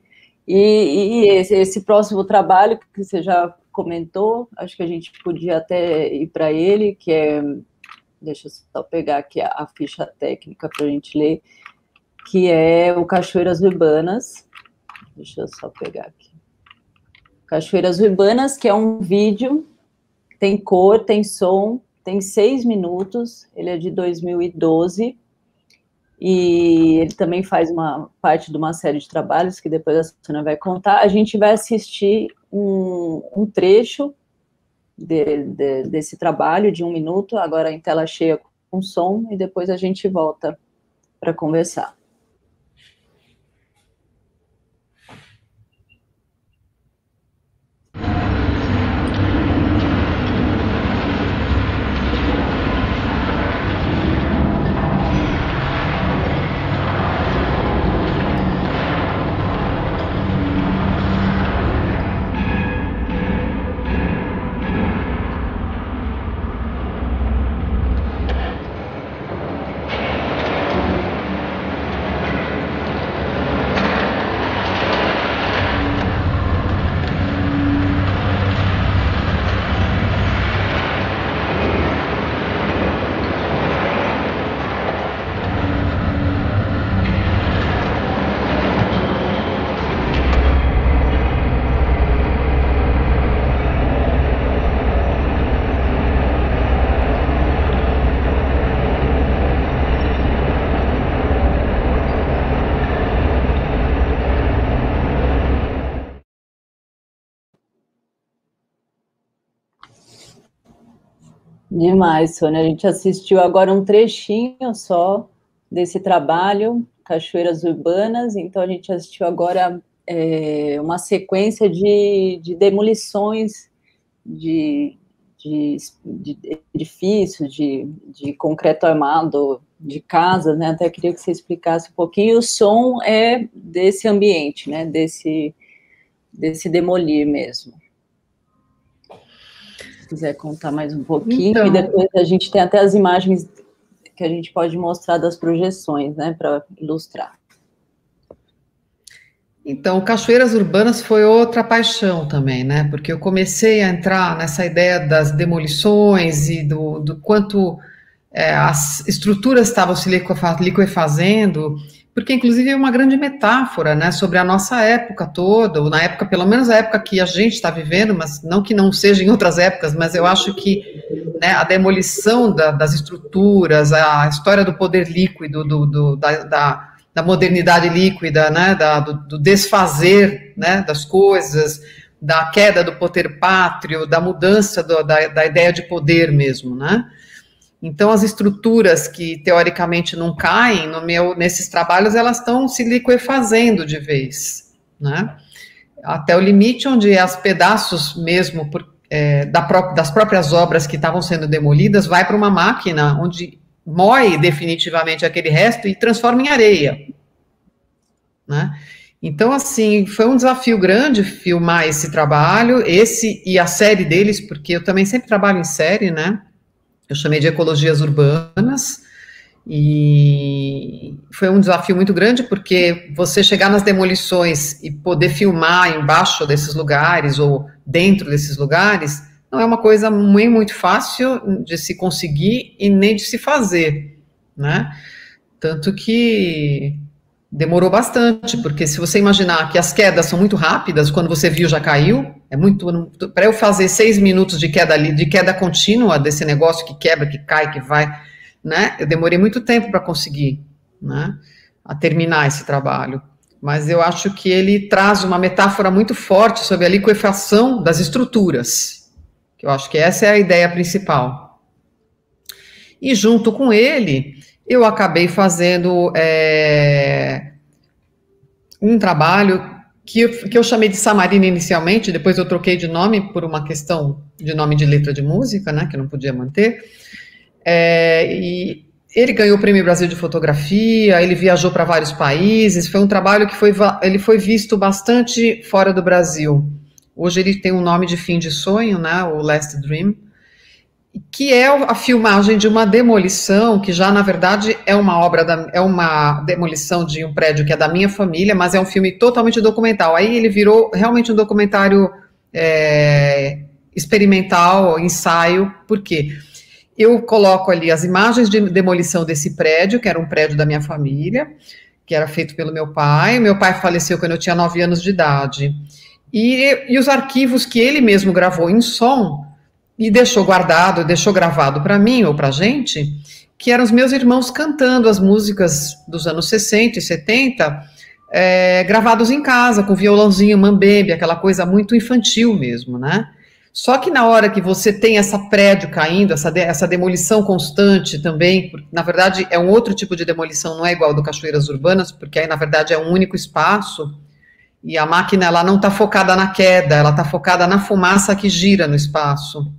E esse próximo trabalho que você já comentou, acho que a gente podia até ir para ele, que é... Deixa eu só pegar aqui a ficha técnica para a gente ler, que é o Cachoeiras Urbanas. Deixa eu só pegar aqui. Cachoeiras Urbanas, que é um vídeo, tem cor, tem som, tem 6 minutos, ele é de 2012, e ele também faz uma parte de uma série de trabalhos, que depois a Sônia vai contar. A gente vai assistir um trecho desse trabalho, de 1 minuto, agora em tela cheia com som, e depois a gente volta para conversar. Demais, Sônia. A gente assistiu agora um trechinho só desse trabalho, Cachoeiras Urbanas, então a gente assistiu agora uma sequência de demolições de edifícios, de concreto armado, de casas, né? Até queria que você explicasse um pouquinho. O som é desse ambiente, né? Desse demolir mesmo. Se quiser contar mais um pouquinho, então... E depois a gente tem até as imagens que a gente pode mostrar das projeções, né, para ilustrar.
Então, Cachoeiras Urbanas foi outra paixão também, né, porque eu comecei a entrar nessa ideia das demolições e do quanto as estruturas estavam se liquefazendo, porque inclusive é uma grande metáfora, né, sobre a nossa época toda, ou na época, pelo menos a época que a gente está vivendo, mas não que não seja em outras épocas, mas eu acho que, né, a demolição das estruturas, a história do poder líquido, da modernidade líquida, né, do desfazer, né, das coisas, da queda do poder pátrio, da mudança da ideia de poder mesmo, né. Então, as estruturas que teoricamente não caem, nesses trabalhos, elas estão se liquefazendo de vez, né? Até o limite onde os pedaços mesmo das próprias obras que estavam sendo demolidas vai para uma máquina onde moe definitivamente aquele resto e transforma em areia, né? Então, assim, foi um desafio grande filmar esse trabalho, esse e a série deles, porque eu também sempre trabalho em série, né? Eu chamei de Ecologias Urbanas, e foi um desafio muito grande, porque você chegar nas demolições e poder filmar embaixo desses lugares, ou dentro desses lugares, não é uma coisa muito fácil de se conseguir e nem de se fazer, né? Tanto que demorou bastante, porque se você imaginar que as quedas são muito rápidas, quando você viu já caiu, para eu fazer 6 minutos de queda contínua desse negócio que quebra, que cai, que vai, né? Eu demorei muito tempo para conseguir, né, a terminar esse trabalho. Mas eu acho que ele traz uma metáfora muito forte sobre a liquefação das estruturas, que eu acho que essa é a ideia principal. E junto com ele, eu acabei fazendo um trabalho que eu chamei de Samarina inicialmente, depois eu troquei de nome por uma questão de nome de letra de música, né, que eu não podia manter. E ele ganhou o Prêmio Brasil de Fotografia, ele viajou para vários países, foi um trabalho que ele foi visto bastante fora do Brasil. Hoje ele tem um nome de Fim de Sonho, né, o Last Dream, que é a filmagem de uma demolição, que já, na verdade, é uma demolição de um prédio que é da minha família, mas é um filme totalmente documental. Aí ele virou realmente um documentário experimental, ensaio. Por quê? Eu coloco ali as imagens de demolição desse prédio, que era um prédio da minha família, que era feito pelo meu pai. Meu pai faleceu quando eu tinha 9 anos de idade. E os arquivos que ele mesmo gravou em som, e deixou gravado para mim ou para a gente, que eram os meus irmãos cantando as músicas dos anos 60 e 70, gravados em casa, com violãozinho, mambembe, aquela coisa muito infantil mesmo, né? Só que na hora que você tem essa prédio caindo, essa demolição constante também, porque, na verdade, é um outro tipo de demolição, não é igual do Cachoeiras Urbanas, porque aí, na verdade, é um único espaço, e a máquina, ela não está focada na queda, ela está focada na fumaça que gira no espaço.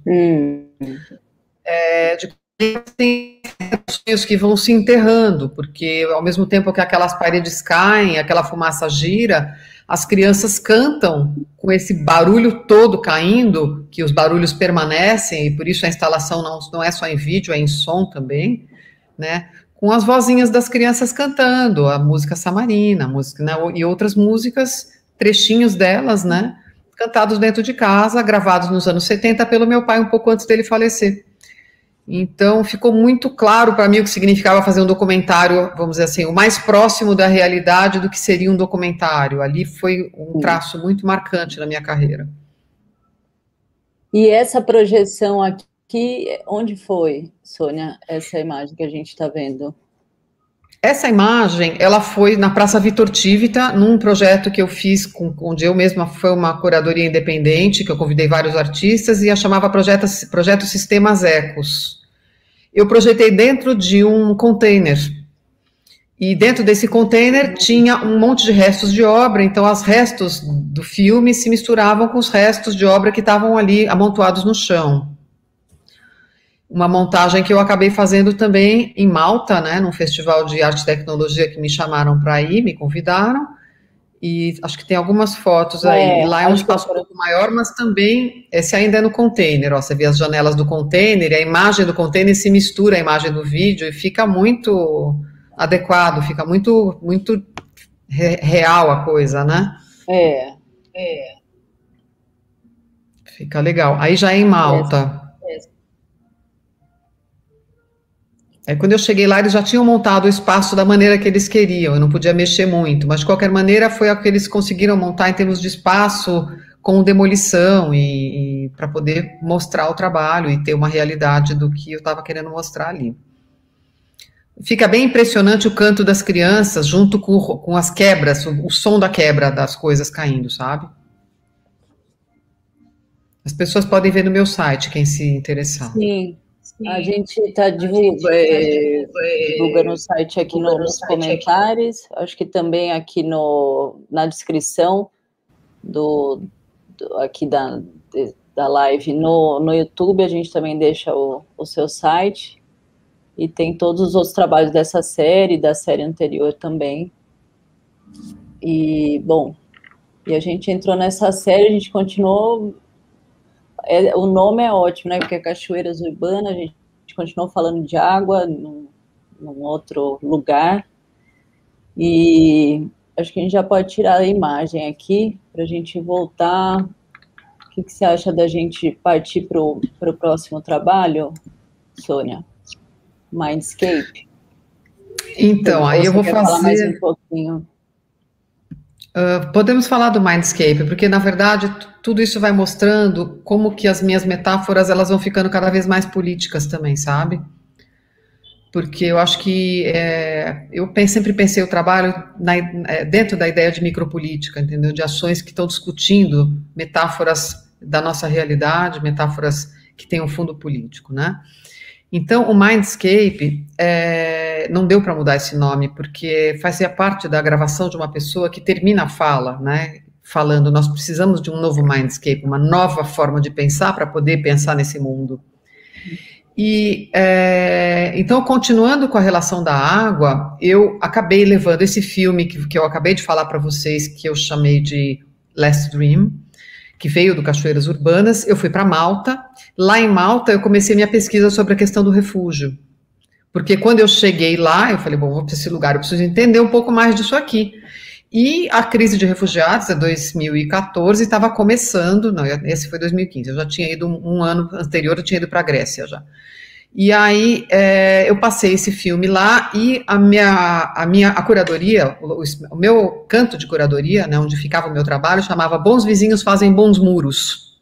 Tem sonhos que vão se enterrando, porque ao mesmo tempo que aquelas paredes caem, aquela fumaça gira, as crianças cantam com esse barulho todo caindo, que os barulhos permanecem, e por isso a instalação não é só em vídeo, é em som também, né? Com as vozinhas das crianças cantando, a música Samarina, né, e outras músicas, trechinhos delas, né, cantados dentro de casa, gravados nos anos 70 pelo meu pai, um pouco antes dele falecer. Então, ficou muito claro para mim o que significava fazer um documentário, vamos dizer assim, o mais próximo da realidade do que seria um documentário. Ali foi um traço muito marcante na minha carreira.
E essa projeção aqui, onde foi, Sônia, essa imagem que a gente está vendo?
Essa imagem, ela foi na Praça Vitor Tivita, num projeto que eu fiz, onde eu mesma foi uma curadoria independente, que eu convidei vários artistas, e a chamava Projeto Sistemas Ecos. Eu projetei dentro de um container, e dentro desse container tinha um monte de restos de obra, então os restos do filme se misturavam com os restos de obra que estavam ali amontoados no chão. Uma montagem que eu acabei fazendo também em Malta, né, num festival de arte e tecnologia que me chamaram para ir, me convidaram, e acho que tem algumas fotos aí. Lá é um espaço um pouco maior, mas também, esse ainda é no container, ó, você vê as janelas do container, e a imagem do container se mistura à imagem do vídeo, e fica muito adequado, fica muito, muito real a coisa, né? Fica legal. Aí já é em Malta. Quando eu cheguei lá, eles já tinham montado o espaço da maneira que eles queriam, eu não podia mexer muito, mas de qualquer maneira foi o que eles conseguiram montar em termos de espaço, com demolição, e para poder mostrar o trabalho e ter uma realidade do que eu estava querendo mostrar ali. Fica bem impressionante o canto das crianças, junto com as quebras, o som da quebra das coisas caindo, sabe? As pessoas podem ver no meu site, quem se interessar.
Sim. A gente está divulgando o site aqui nos comentários, acho que também aqui na descrição aqui da live no YouTube, a gente também deixa o seu site, e tem todos os outros trabalhos dessa série, da série anterior também. E, bom, a gente entrou nessa série, a gente continuou... o nome é ótimo, né? Porque é Cachoeiras Urbanas, a gente continuou falando de água num outro lugar. E acho que a gente já pode tirar a imagem aqui para a gente voltar. O que você acha da gente partir para o próximo trabalho, Sônia? Mindscape?
Então, aí eu vou fazer
mais um pouquinho.
Podemos falar do Mindscape, porque, na verdade, tudo isso vai mostrando como que as minhas metáforas, elas vão ficando cada vez mais políticas também, sabe? Porque eu acho que eu sempre pensei o trabalho dentro da ideia de micropolítica, entendeu? De ações que estão discutindo metáforas da nossa realidade, metáforas que têm um fundo político, né? Então, o Mindscape, não deu para mudar esse nome, porque fazia parte da gravação de uma pessoa que termina a fala, né, falando, nós precisamos de um novo Mindscape, uma nova forma de pensar para poder pensar nesse mundo. E, então, continuando com a relação da água, eu acabei levando esse filme que eu acabei de falar para vocês, que eu chamei de Last Dream, que veio do Cachoeiras Urbanas. Eu fui para Malta. Lá em Malta eu comecei minha pesquisa sobre a questão do refúgio, porque quando eu cheguei lá, eu falei, bom, vou para esse lugar, eu preciso entender um pouco mais disso aqui. E a crise de refugiados, 2014, estava começando, não, esse foi 2015, eu já tinha ido um ano anterior, eu tinha ido para a Grécia já. E aí eu passei esse filme lá e a curadoria, o meu canto de curadoria, né, onde ficava o meu trabalho, chamava Bons Vizinhos Fazem Bons Muros.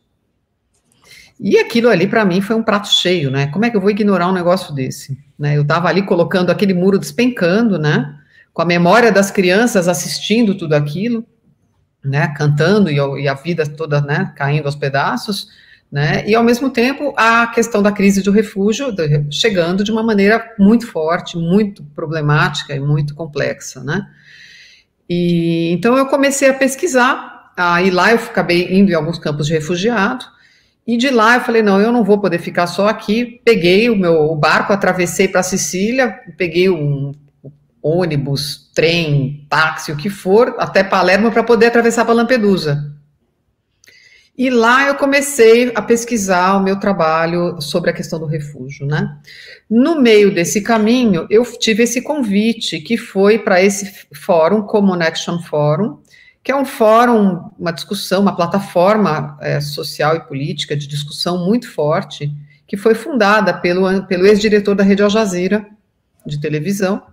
E aquilo ali para mim foi um prato cheio, né? Como é que eu vou ignorar um negócio desse? Né? Eu estava ali colocando aquele muro despencando, né? Com a memória das crianças assistindo tudo aquilo, né? Cantando e a vida toda, né? Caindo aos pedaços. Né? E, ao mesmo tempo, a questão da crise do refúgio chegando de uma maneira muito forte, muito problemática e muito complexa, né? E, então, eu comecei a pesquisar, aí lá eu acabei indo em alguns campos de refugiado, e de lá eu falei, não, eu não vou poder ficar só aqui, peguei o barco, atravessei para a Sicília, peguei um ônibus, trem, táxi, o que for, até Palermo para poder atravessar para Lampedusa. E lá eu comecei a pesquisar o meu trabalho sobre a questão do refúgio, né? No meio desse caminho, eu tive esse convite, que foi para esse fórum, Common Action Forum, que é um fórum, uma discussão, uma plataforma social e política de discussão muito forte, que foi fundada pelo ex-diretor da Rede Al Jazeera, de televisão,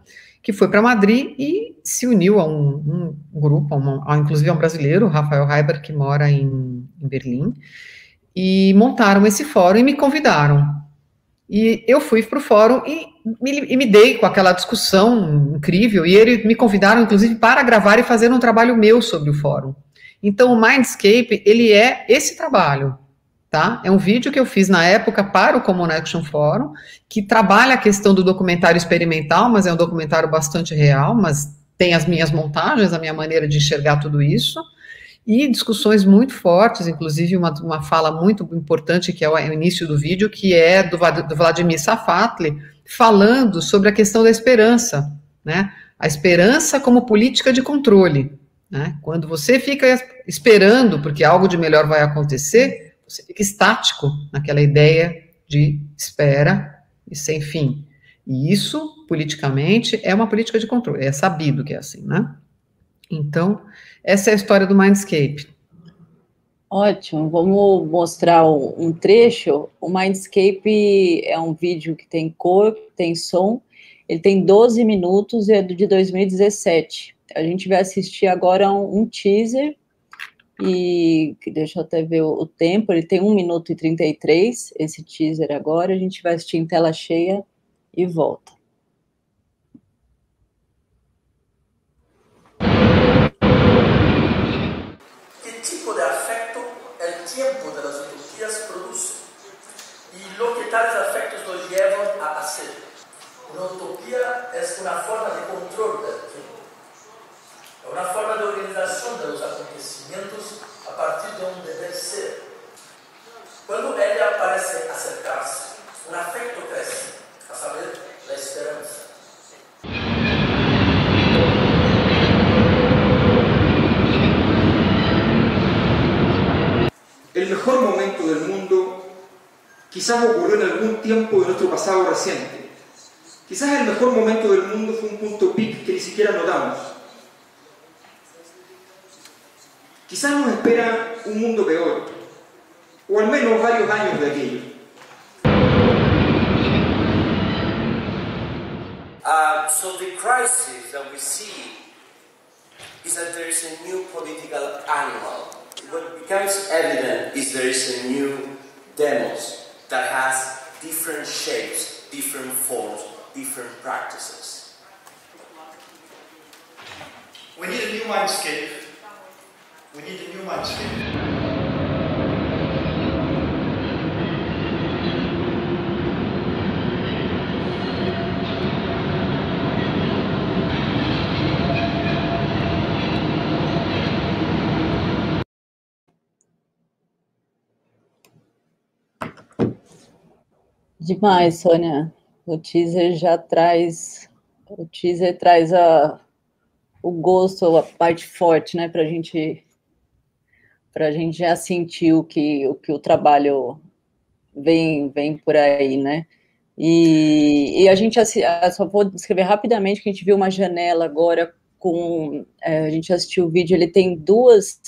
que foi para Madrid e se uniu a um grupo, inclusive a um brasileiro, Rafael Heiber, que mora em Berlim, e montaram esse fórum e me convidaram. E eu fui para o fórum e me dei com aquela discussão incrível, e eles me convidaram, inclusive, para gravar e fazer um trabalho meu sobre o fórum. Então, o Mindscape, ele é esse trabalho. Tá? É um vídeo que eu fiz na época para o Common Action Forum, que trabalha a questão do documentário experimental, mas é um documentário bastante real, mas tem as minhas montagens, a minha maneira de enxergar tudo isso, e discussões muito fortes, inclusive uma fala muito importante, que é o início do vídeo, que é do Vladimir Safatli, falando sobre a questão da esperança, né? A esperança como política de controle, né? Quando você fica esperando porque algo de melhor vai acontecer, você fica estático naquela ideia de espera e sem fim. E isso, politicamente, é uma política de controle. É sabido que é assim, né? Então, essa é a história do Mindscape.
Ótimo. Vamos mostrar um trecho. O Mindscape é um vídeo que tem cor, tem som. Ele tem 12 minutos e é de 2017. A gente vai assistir agora um teaser. E deixa eu até ver o tempo, ele tem 1 minuto e 33, esse teaser agora, a gente vai assistir em tela cheia e volta.
Que tipo de afecto el tiempo de las utopías produce? Y lo que tales afectos nos una forma de organización de los acontecimientos a partir de un deber ser. Cuando ella parece acercarse, un afecto crece, a saber, la esperanza.
El mejor momento del mundo quizás ocurrió en algún tiempo de nuestro pasado reciente. Quizás el mejor momento del mundo fue un punto peak que ni siquiera notamos. Quizás nos espera un mundo peor, o al menos varios años de aquello.
So the crisis that we see is that there is a new political animal. What becomes evident is there is a new demos that has different shapes, different forms, different practices.
We need a new mindscape. We need a new mindscape.
Demais, Sônia. O teaser traz o gosto, a parte forte, né, para a gente já sentir o que o trabalho vem por aí, né? E a gente, só vou descrever rapidamente que a gente viu uma janela agora a gente assistiu o vídeo, ele tem duas,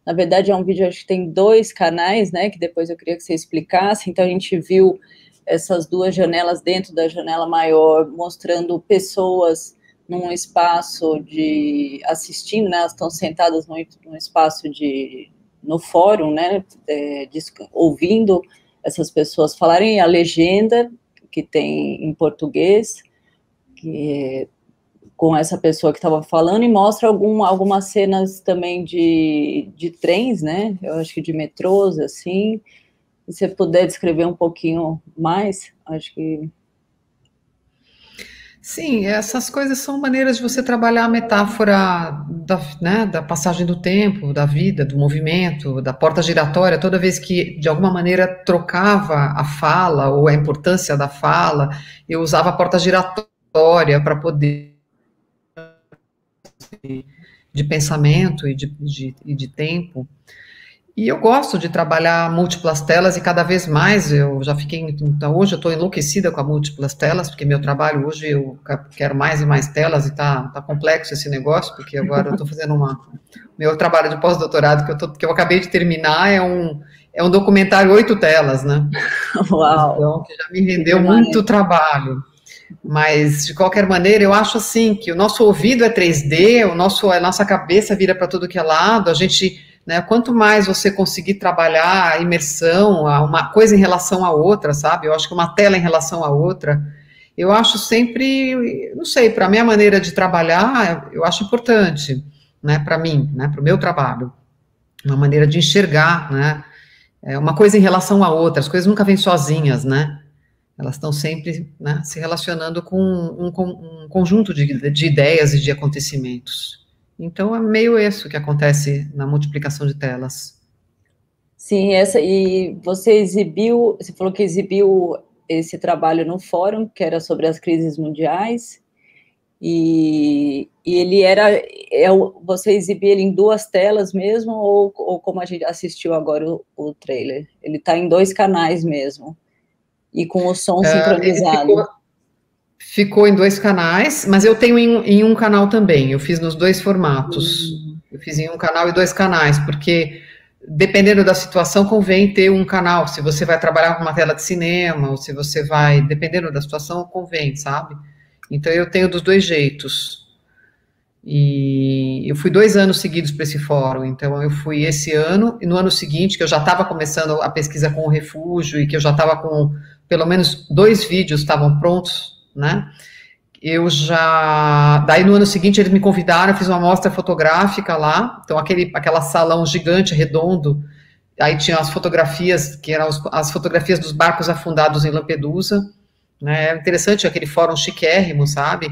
na verdade é um vídeo, acho que tem 2 canais, né, que depois eu queria que você explicasse. Então a gente viu essas 2 janelas dentro da janela maior, mostrando pessoas num espaço assistindo, né, elas estão sentadas num espaço no fórum, né, ouvindo essas pessoas falarem, a legenda que tem em português, com essa pessoa que estava falando, e mostra algumas cenas também de trens, né, eu acho que de metrôs, assim. Se você puder descrever um pouquinho mais, acho que...
Sim, essas coisas são maneiras de você trabalhar a metáfora da passagem do tempo, da vida, do movimento, da porta giratória. Toda vez que, de alguma maneira, trocava a fala ou a importância da fala, eu usava a porta giratória para poder... de pensamento e de tempo. E eu gosto de trabalhar múltiplas telas, e cada vez mais eu já hoje eu estou enlouquecida com as múltiplas telas, porque meu trabalho hoje eu quero mais e mais telas, e tá complexo esse negócio, porque agora eu estou fazendo meu trabalho de pós-doutorado que eu acabei de terminar é um documentário 8 telas, né?
Uau!
Então, que já me rendeu muito trabalho. Mas, de qualquer maneira, eu acho assim, que o nosso ouvido é 3D, a nossa cabeça vira para tudo que é lado, a gente... Né, quanto mais você conseguir trabalhar a imersão, uma coisa em relação à outra, sabe? Eu acho que uma tela em relação à outra, eu acho sempre, não sei, para a minha maneira de trabalhar, eu acho importante, né, para mim, né, para o meu trabalho, uma maneira de enxergar, né, uma coisa em relação à outra, as coisas nunca vêm sozinhas, né, elas estão sempre, né, se relacionando com um conjunto de ideias e de acontecimentos. Então, é meio isso que acontece na multiplicação de telas.
Sim, e você falou que exibiu esse trabalho no fórum, que era sobre as crises mundiais, e ele você exibia ele em 2 telas mesmo, ou como a gente assistiu agora o trailer? Ele está em 2 canais mesmo, e com o som sincronizado.
Ficou em 2 canais, mas eu tenho em um canal também, eu fiz nos 2 formatos. Eu fiz em um canal e 2 canais, porque dependendo da situação convém ter um canal, se você vai trabalhar com uma tela de cinema, ou se você vai, dependendo da situação, convém, sabe? Então eu tenho dos 2 jeitos. E eu fui 2 anos seguidos para esse fórum, então eu fui esse ano, e no ano seguinte, que eu já estava começando a pesquisa com o refúgio, e que eu já estava com, pelo menos 2 vídeos estavam prontos, né, daí no ano seguinte eles me convidaram, eu fiz uma mostra fotográfica lá, então aquela salão gigante, redondo, aí tinha as fotografias, que eram as fotografias dos barcos afundados em Lampedusa, né, interessante, aquele fórum chiquérrimo, sabe,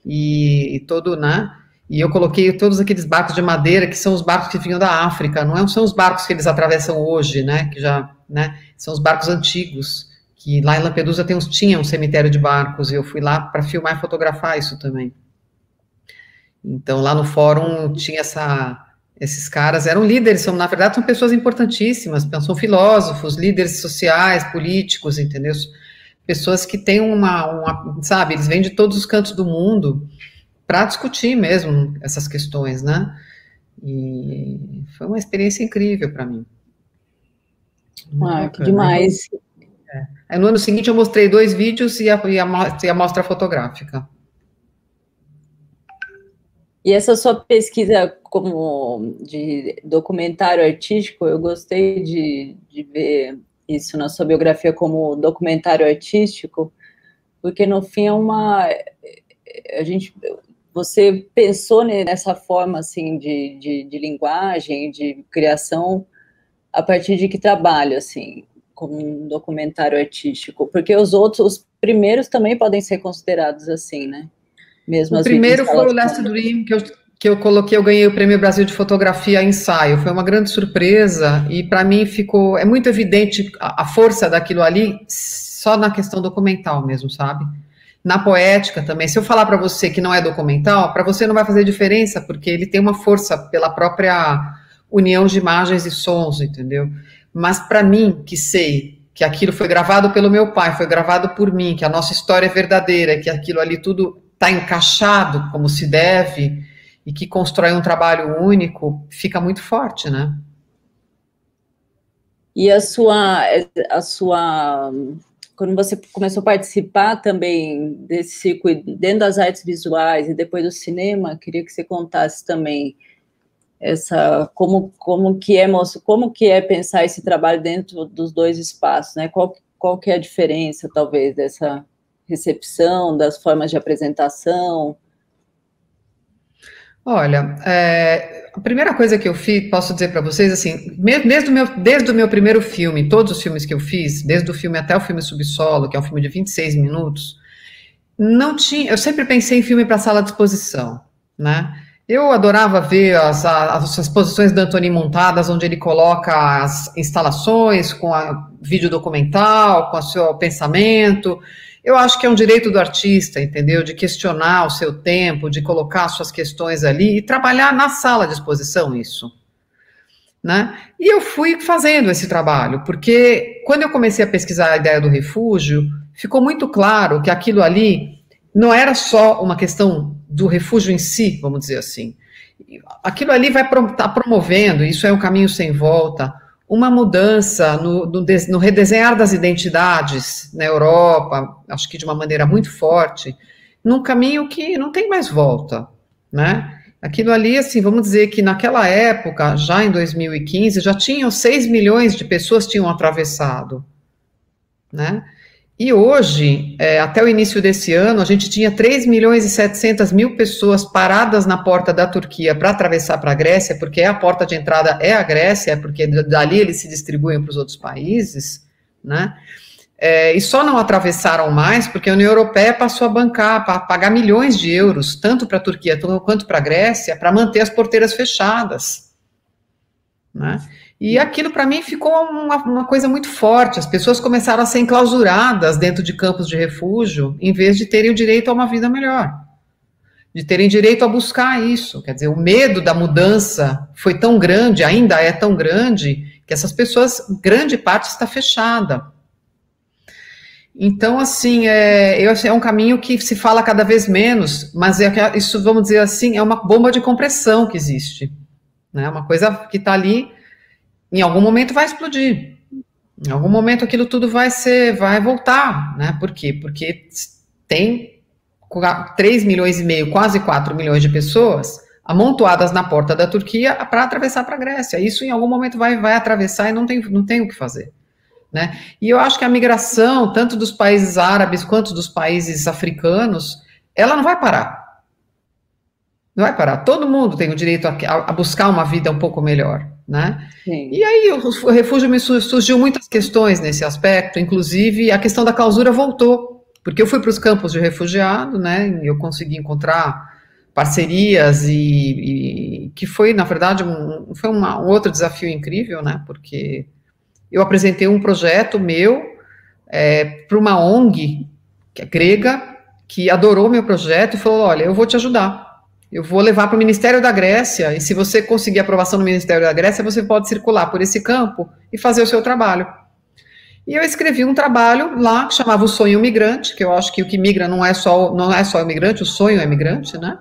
e todo, né, E eu coloquei todos aqueles barcos de madeira, que são os barcos que vinham da África, não são os barcos que eles atravessam hoje, né, que já, né, são os barcos antigos, que lá em Lampedusa tinha um cemitério de barcos, e eu fui lá para filmar e fotografar isso também. Então, lá no fórum tinha esses caras, eram líderes, na verdade são pessoas importantíssimas, são filósofos, líderes sociais, políticos, entendeu? Pessoas que têm sabe, eles vêm de todos os cantos do mundo, para discutir mesmo essas questões, né? E foi uma experiência incrível para mim.
Que demais.
Aí, no ano seguinte eu mostrei 2 vídeos e a mostra fotográfica.
E essa sua pesquisa como de documentário artístico, eu gostei de ver isso na sua biografia como documentário artístico, porque no fim você pensou nessa forma, assim, de linguagem, de criação, a partir de que trabalho, assim, como um documentário artístico? Porque os primeiros também podem ser considerados assim, né? Mesmo
o primeiro foi o Last Dream, que eu ganhei o Prêmio Brasil de Fotografia Ensaio, foi uma grande surpresa, e para mim é muito evidente a força daquilo ali, só na questão documental mesmo, sabe? Na poética também, se eu falar para você que não é documental, para você não vai fazer diferença, porque ele tem uma força pela própria união de imagens e sons, entendeu? Mas para mim, que sei que aquilo foi gravado pelo meu pai, foi gravado por mim, que a nossa história é verdadeira, que aquilo ali tudo está encaixado como se deve, e que constrói um trabalho único, fica muito forte, né?
E a sua quando você começou a participar também desse circuito, dentro das artes visuais e depois do cinema, queria que você contasse também como que é pensar esse trabalho dentro dos 2 espaços, né? Qual que é a diferença, talvez, dessa recepção, das formas de apresentação?
Olha, a primeira coisa que eu fiz, posso dizer para vocês, assim, desde o meu primeiro filme, todos os filmes que eu fiz, desde o filme até o filme Subsolo, que é um filme de 26 minutos, eu sempre pensei em filme para sala de exposição, né? Eu adorava ver as exposições da Antoni montadas, onde ele coloca as instalações com a vídeo documental, com o seu pensamento. Eu acho que é um direito do artista, entendeu? De questionar o seu tempo, de colocar suas questões ali e trabalhar na sala de exposição isso, né? E eu fui fazendo esse trabalho, porque quando eu comecei a pesquisar a ideia do refúgio, ficou muito claro que aquilo ali não era só uma questão do refúgio em si, vamos dizer assim. Aquilo ali vai estar promovendo, isso é um caminho sem volta, uma mudança no redesenhar das identidades na Europa, acho que de uma maneira muito forte, num caminho que não tem mais volta, né? Aquilo ali, assim, vamos dizer que naquela época, já em 2015, já tinham 6 milhões de pessoas tinham atravessado, né? E hoje, até o início desse ano, a gente tinha 3 milhões e 700 mil pessoas paradas na porta da Turquia para atravessar para a Grécia, porque a porta de entrada é a Grécia, porque dali eles se distribuem para os outros países, né? E só não atravessaram mais porque a União Europeia passou a bancar, a pagar milhões de euros, tanto para a Turquia quanto para a Grécia, para manter as porteiras fechadas, né? E aquilo, para mim, ficou uma coisa muito forte. As pessoas começaram a ser enclausuradas dentro de campos de refúgio, em vez de terem o direito a uma vida melhor, de terem direito a buscar isso. Quer dizer, o medo da mudança foi tão grande, ainda é tão grande, que essas pessoas, grande parte está fechada. Então, assim, é um caminho que se fala cada vez menos, mas isso, vamos dizer assim, é uma bomba de compressão que existe, né? Uma coisa que está ali, em algum momento vai explodir, em algum momento aquilo tudo vai voltar, né? Por quê? Porque tem 3 milhões e meio, quase 4 milhões de pessoas amontoadas na porta da Turquia para atravessar para a Grécia. Isso em algum momento vai atravessar e não tem o que fazer, né? E eu acho que a migração, tanto dos países árabes quanto dos países africanos, ela não vai parar. Não vai parar. Todo mundo tem o direito a buscar uma vida um pouco melhor, né? Sim. E aí o refúgio me surgiu muitas questões nesse aspecto, inclusive a questão da clausura voltou, porque eu fui para os campos de refugiado, né? E eu consegui parcerias e que foi, na verdade, foi um outro desafio incrível, né? Porque eu apresentei um projeto meu para uma ONG, que é grega, que adorou meu projeto e falou, olha, eu vou te ajudar. Eu vou levar para o Ministério da Grécia, e se você conseguir aprovação no Ministério da Grécia, você pode circular por esse campo e fazer o seu trabalho. E eu escrevi um trabalho lá que chamava O Sonho Migrante, que eu acho que o que migra não é só o migrante, o sonho é migrante, né?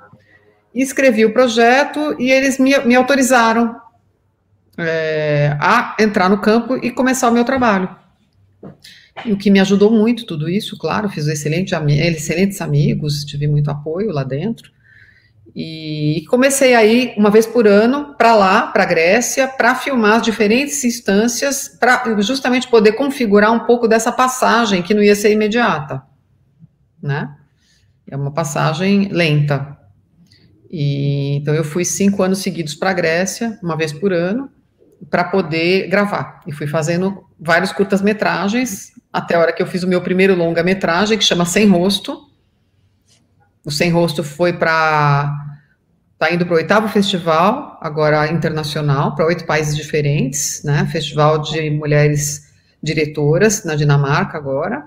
E escrevi o projeto e eles me autorizaram a entrar no campo e começar o meu trabalho. E o que me ajudou muito, tudo isso, claro, fiz excelentes amigos, tive muito apoio lá dentro. E comecei a ir uma vez por ano para lá, para a Grécia, para filmar as diferentes instâncias, para justamente poder configurar um pouco dessa passagem que não ia ser imediata, né? É uma passagem lenta. Então eu fui 5 anos seguidos para a Grécia, uma vez por ano, para poder gravar. E fui fazendo vários curtas-metragens, até a hora que eu fiz o meu primeiro longa-metragem, que chama Sem Rosto. O Sem Rosto foi está indo para o 8º festival, agora internacional, para 8 países diferentes, né? Festival de mulheres diretoras na Dinamarca agora.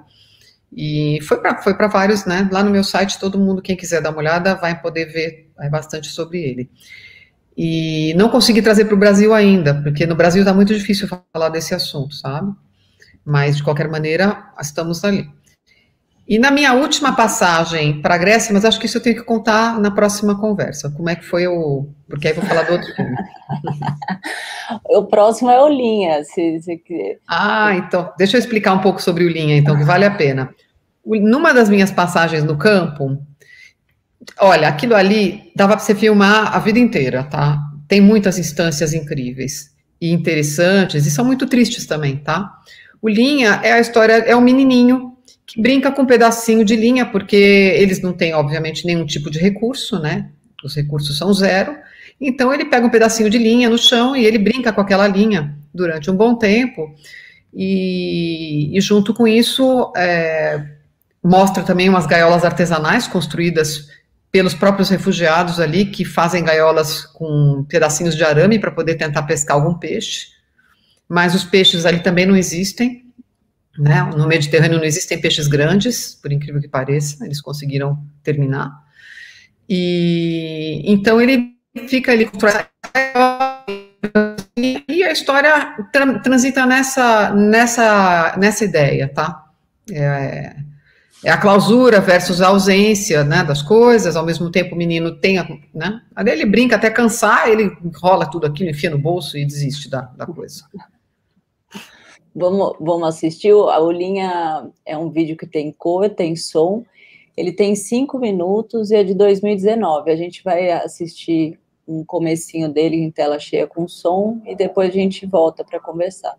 E foi para vários, né? Lá no meu site, todo mundo, quem quiser dar uma olhada, vai poder ver bastante sobre ele. E não consegui trazer para o Brasil ainda, porque no Brasil está muito difícil falar desse assunto, sabe? Mas, de qualquer maneira, estamos ali. E na minha última passagem para a Grécia, mas acho que isso eu tenho que contar na próxima conversa, como é que foi porque aí eu vou falar do outro filme.
O próximo é o Linha, se quiser.
Então, deixa eu explicar um pouco sobre o Linha, então, que vale a pena. Numa das minhas passagens no campo, olha, aquilo ali dava para você filmar a vida inteira, tá? Tem muitas instâncias incríveis e interessantes, e são muito tristes também, tá? O Linha é a história, é um menininho que brinca com um pedacinho de linha, porque eles não têm, obviamente, nenhum tipo de recurso, né? Os recursos são zero. Então, ele pega um pedacinho de linha no chão e ele brinca com aquela linha durante um bom tempo. E junto com isso, mostra também umas gaiolas artesanais construídas pelos próprios refugiados ali, que fazem gaiolas com pedacinhos de arame para poder tentar pescar algum peixe. Mas os peixes ali também não existem. Né? No Mediterrâneo não existem peixes grandes, por incrível que pareça, eles conseguiram terminar. E então ele fica ali e a história transita nessa ideia, tá? É a clausura versus a ausência, né, das coisas, ao mesmo tempo o menino tem, né? Ali ele brinca até cansar, ele enrola tudo aquilo, enfia no bolso e desiste da coisa.
Vamos assistir. O Linha é um vídeo que tem cor, tem som. Ele tem 5 minutos e é de 2019. A gente vai assistir um comecinho dele em tela cheia com som e depois a gente volta para conversar.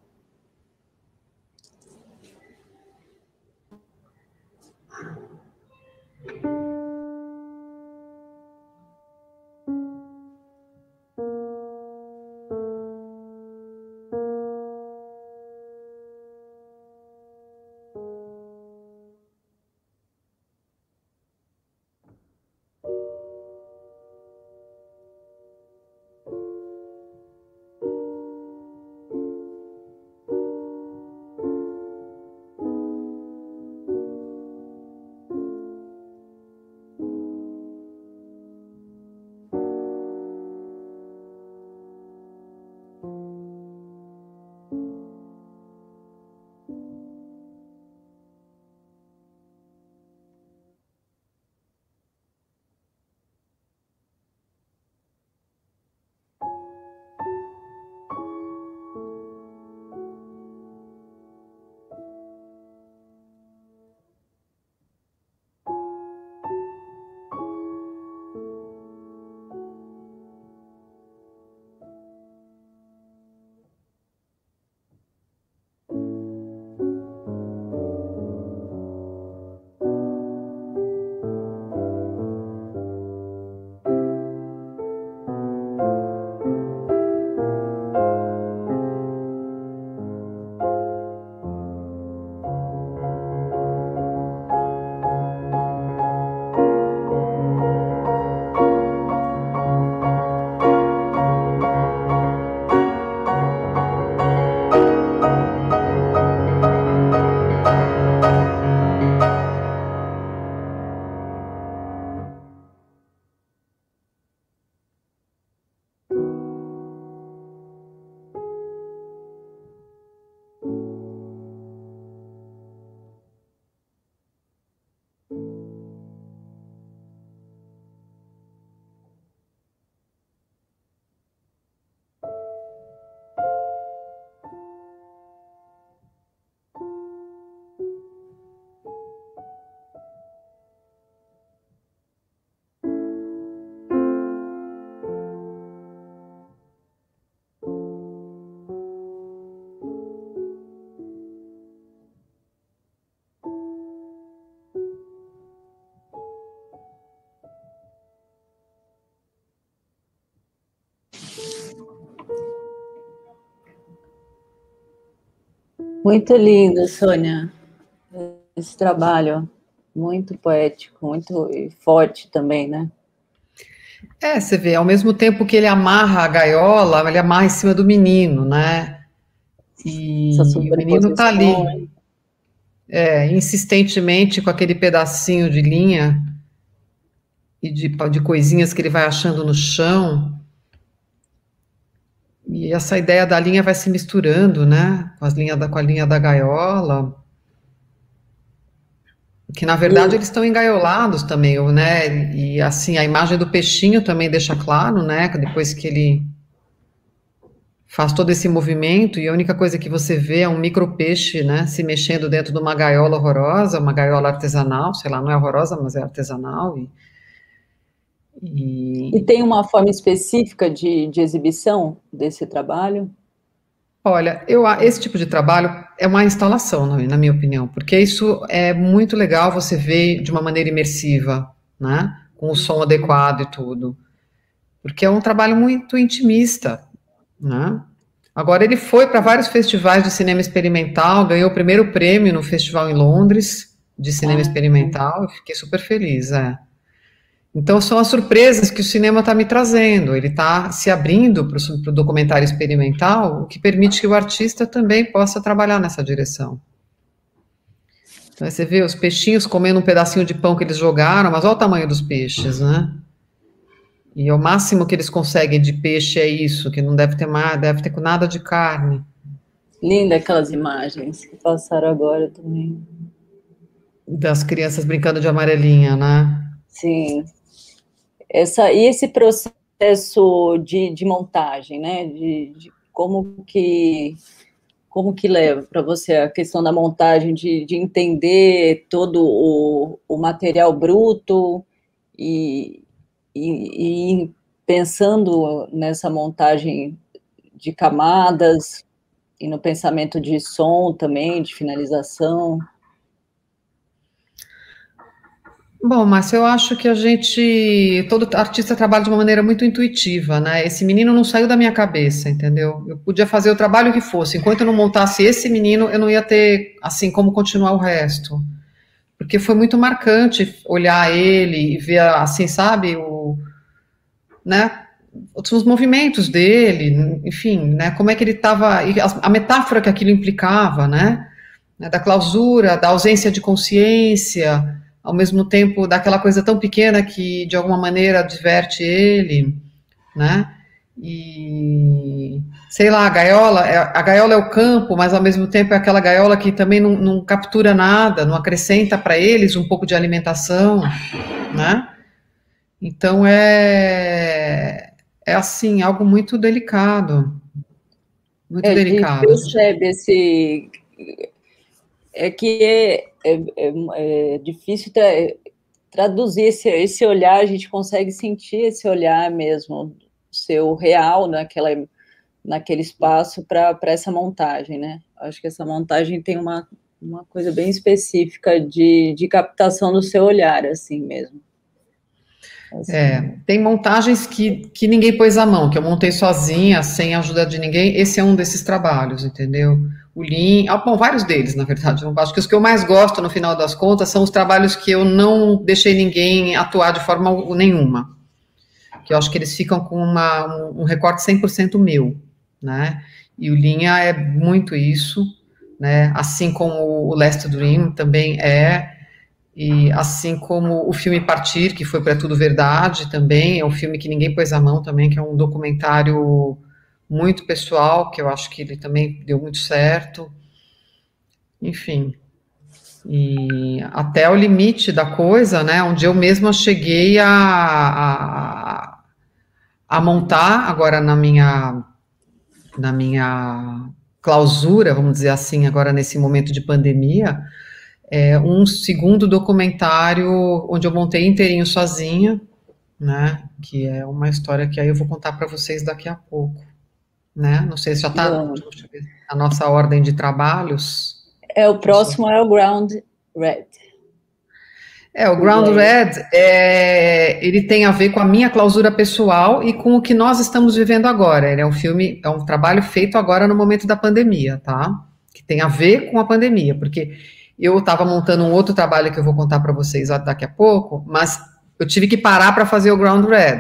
Muito lindo, Sônia, esse trabalho, muito poético, muito forte também, né?
Você vê, ao mesmo tempo que ele amarra a gaiola, ele amarra em cima do menino, né? E o menino tá ali, insistentemente com aquele pedacinho de linha e de coisinhas que ele vai achando no chão. E essa ideia da linha vai se misturando, né? Com a linha da gaiola. Que, na verdade, eles estão engaiolados também, né? E, assim, a imagem do peixinho também deixa claro, né? Que depois que ele faz todo esse movimento, e a única coisa que você vê é um micropeixe, né? Se mexendo dentro de uma gaiola horrorosa, uma gaiola artesanal, sei lá, não é horrorosa, mas é artesanal.
E tem uma forma específica de exibição desse trabalho?
Olha, esse tipo de trabalho é uma instalação, na minha opinião, porque isso é muito legal você ver de uma maneira imersiva, né? Com o som adequado e tudo. Porque é um trabalho muito intimista, né? Agora, ele foi para vários festivais de cinema experimental, ganhou o primeiro prêmio no festival em Londres, de cinema experimental, eu fiquei super feliz, Então, são as surpresas que o cinema está me trazendo. Ele está se abrindo para o documentário experimental, o que permite que o artista também possa trabalhar nessa direção. Então, você vê os peixinhos comendo um pedacinho de pão que eles jogaram, mas olha o tamanho dos peixes, né? E o máximo que eles conseguem de peixe é isso, que não deve ter nada de carne.
Linda aquelas imagens que passaram agora também.
Das crianças brincando de amarelinha, né?
Sim. E esse processo de montagem, né? De como que leva para você a questão da montagem, de entender todo o material bruto e pensando nessa montagem de camadas e no pensamento de som também, de finalização.
Bom, Márcia, eu acho que todo artista trabalha de uma maneira muito intuitiva, né? Esse menino não saiu da minha cabeça, entendeu? Eu podia fazer o trabalho que fosse, enquanto eu não montasse esse menino, eu não ia ter, assim, como continuar o resto. Porque foi muito marcante olhar ele e ver, assim, sabe, né, os movimentos dele, enfim, né, como é que ele estava, a metáfora que aquilo implicava, né, da clausura, da ausência de consciência, ao mesmo tempo daquela coisa tão pequena que de alguma maneira diverte ele, né? E sei lá, a gaiola é o campo, mas ao mesmo tempo é aquela gaiola que também não captura nada, não acrescenta para eles um pouco de alimentação, né? Então é assim, algo muito delicado. Muito delicado.
Percebe que é difícil traduzir esse olhar, a gente consegue sentir esse olhar mesmo, seu real naquele espaço para essa montagem, né? Acho que essa montagem tem uma coisa bem específica de captação do seu olhar, assim mesmo. Assim.
Tem montagens que ninguém pôs a mão, que eu montei sozinha, sem a ajuda de ninguém. Esse é um desses trabalhos, entendeu? O Lean, bom, vários deles, na verdade. Eu acho que os que eu mais gosto, no final das contas, são os trabalhos que eu não deixei ninguém atuar de forma nenhuma. Que eu acho que eles ficam com um recorte 100% meu, né? E o Lean é muito isso, né? Assim como o Last Dream também e assim como o filme Partir, que foi para Tudo Verdade também, é um filme que ninguém pôs a mão também, que é um documentário muito pessoal, que eu acho que ele também deu muito certo. Enfim, e até o limite da coisa, né, onde eu mesma cheguei a montar, agora na minha clausura, vamos dizer assim, agora nesse momento de pandemia, um segundo documentário onde eu montei inteirinho sozinha, né, que é uma história que aí eu vou contar para vocês daqui a pouco, né, não sei se já está a nossa ordem de trabalhos.
O próximo é o Ground Red.
O Ground Red, ele tem a ver com a minha clausura pessoal e com o que nós estamos vivendo agora. Ele é um filme, é um trabalho feito agora no momento da pandemia, tá? Que tem a ver com a pandemia, porque eu estava montando um outro trabalho que eu vou contar para vocês daqui a pouco, mas eu tive que parar para fazer o Ground Red,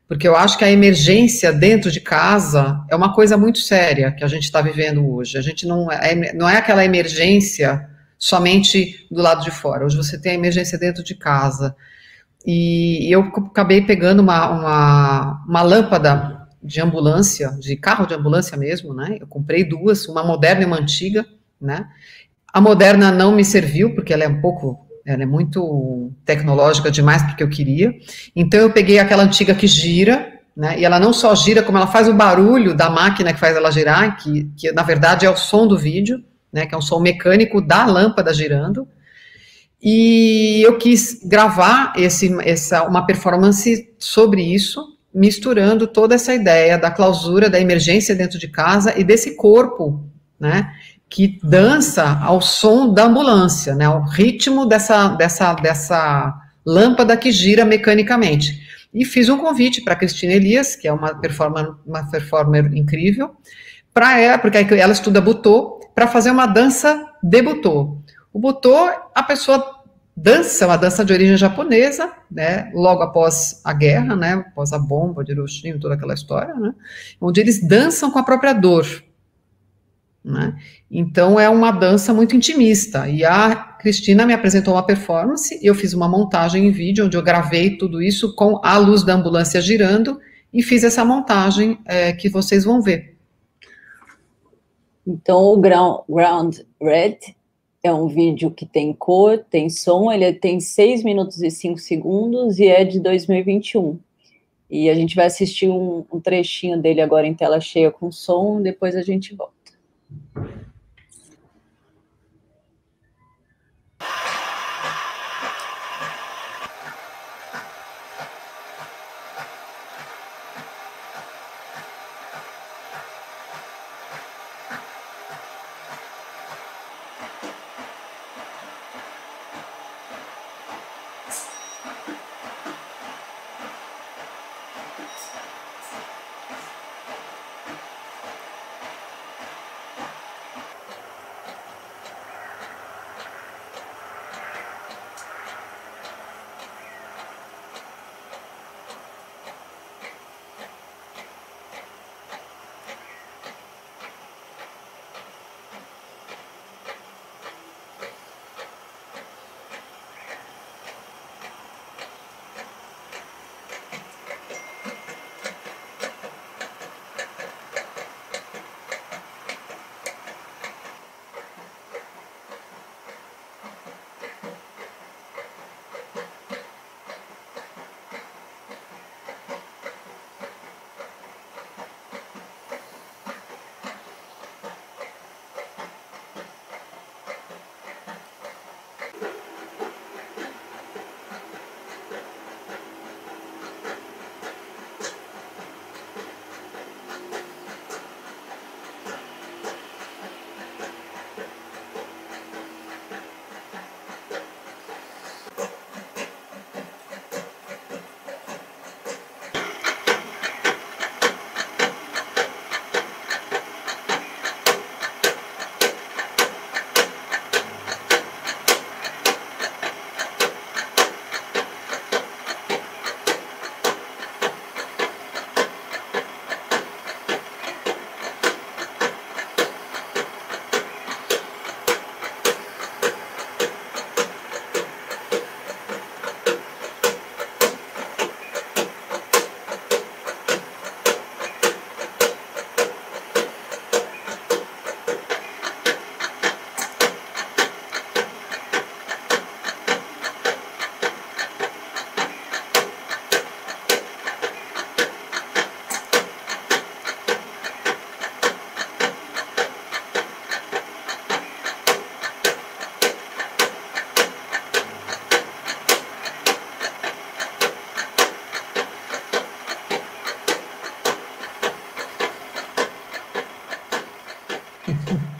porque eu acho que a emergência dentro de casa é uma coisa muito séria que a gente está vivendo hoje. A gente não é aquela emergência somente do lado de fora. Hoje você tem a emergência dentro de casa. E eu acabei pegando uma lâmpada de ambulância, de carro de ambulância mesmo, né? Eu comprei duas, uma moderna e uma antiga, né? A moderna não me serviu, porque ela é muito tecnológica demais porque eu queria. Então eu peguei aquela antiga que gira, né? E ela não só gira, como ela faz o barulho da máquina que faz ela girar, que na verdade é o som do vídeo, né? Que é um som mecânico da lâmpada girando. E eu quis gravar uma performance sobre isso, misturando toda essa ideia da clausura, da emergência dentro de casa e desse corpo, né? Que dança ao som da ambulância, né, ao ritmo dessa lâmpada que gira mecanicamente. E fiz um convite para a Cristina Elias, que é uma performer incrível, para ela, porque ela estuda butô, para fazer uma dança de butô. O butô, a pessoa dança, uma dança de origem japonesa, né, logo após a guerra, né, após a bomba de Hiroshima, toda aquela história, né, onde eles dançam com a própria dor. Né? Então é uma dança muito intimista, e a Cristina me apresentou uma performance, eu fiz uma montagem em vídeo, onde eu gravei tudo isso com a luz da ambulância girando, e fiz essa montagem que vocês vão ver.
Então o Ground Red é um vídeo que tem cor, tem som, ele tem 6 minutos e 5 segundos, e é de 2021. E a gente vai assistir um trechinho dele agora em tela cheia com som, depois a gente volta.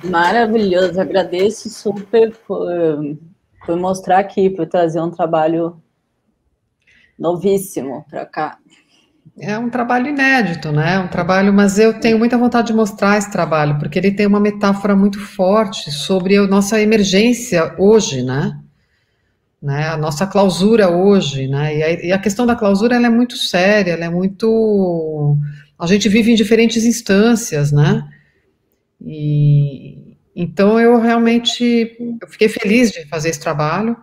Maravilhoso, agradeço super fui mostrar aqui, para trazer um trabalho novíssimo para cá.
É um trabalho inédito, né? Um trabalho, mas eu tenho muita vontade de mostrar esse trabalho, porque ele tem uma metáfora muito forte sobre a nossa emergência hoje, né? A nossa clausura hoje, né? E a questão da clausura, ela é muito séria, ela é muito... A gente vive em diferentes instâncias, né? E então eu fiquei feliz de fazer esse trabalho.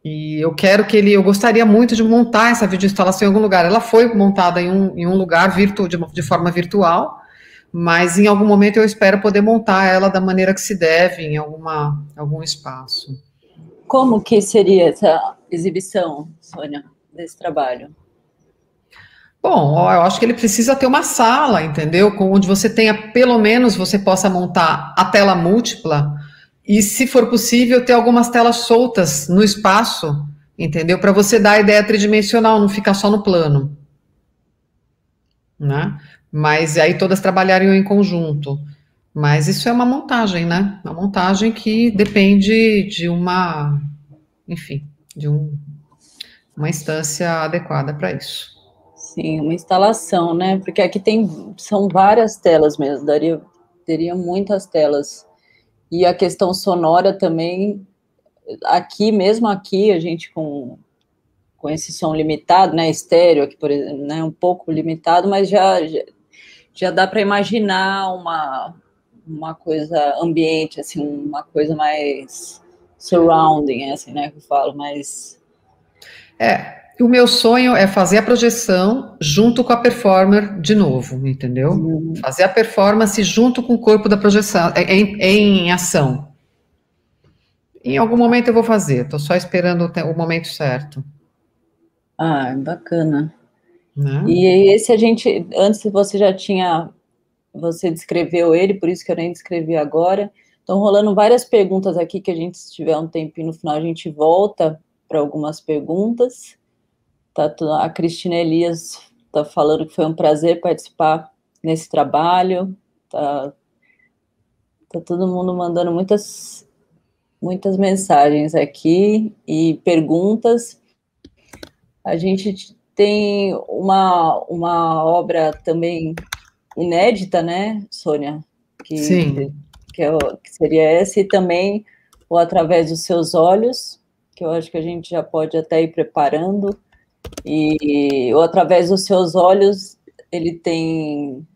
E eu gostaria muito de montar essa videoinstalação em algum lugar. Ela foi montada em um lugar de forma virtual, mas em algum momento eu espero poder montar ela da maneira que se deve, em algum espaço.
Como que seria essa exibição, Sônia, desse trabalho?
Bom, eu acho que ele precisa ter uma sala, entendeu? Onde você tenha, pelo menos, você possa montar a tela múltipla, e, se for possível, ter algumas telas soltas no espaço, entendeu? Para você dar a ideia tridimensional, não ficar só no plano, né? Mas aí todas trabalhariam em conjunto. Mas isso é uma montagem, né? Uma montagem que depende de uma instância adequada para isso.
Sim, uma instalação, né? Porque aqui são várias telas mesmo, teria muitas telas. E a questão sonora também, mesmo aqui, a gente com esse som limitado, né, estéreo aqui, por exemplo, né, um pouco limitado, mas já dá para imaginar uma coisa ambiente, assim, uma coisa mais surrounding, assim, né, que eu falo, mais...
O meu sonho é fazer a projeção junto com a performer de novo, entendeu? Fazer a performance junto com o corpo da projeção, em ação. Em algum momento eu vou fazer, estou só esperando o momento certo.
Ah, bacana.
Né?
E esse antes você descreveu ele, por isso que eu nem descrevi agora. Estão rolando várias perguntas aqui, que a gente, se tiver um tempinho no final, a gente volta para algumas perguntas. A Cristina Elias está falando que foi um prazer participar nesse trabalho. Tá todo mundo mandando muitas mensagens aqui e perguntas. A gente tem uma obra também inédita, né, Sônia?
Sim.
Que seria essa, e também o Através dos Seus Olhos, que eu acho que a gente já pode até ir preparando. E o Através dos Seus Olhos, ele tem...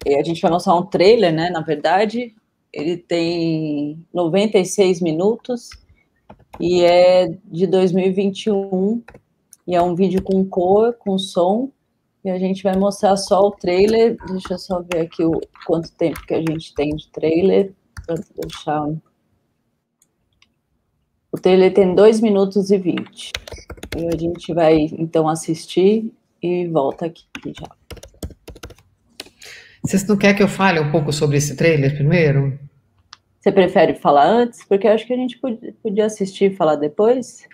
A gente vai mostrar um trailer, né, na verdade. Ele tem 96 minutos e é de 2021, e é um vídeo com cor, com som, e a gente vai mostrar só o trailer. Deixa eu só ver aqui quanto tempo que a gente tem de trailer, para deixar... O trailer tem 2 minutos e 20. E a gente vai, então, assistir e volta aqui já.
Vocês não querem que eu fale um pouco sobre esse trailer primeiro?
Você prefere falar antes? Porque eu acho que a gente podia assistir e falar depois.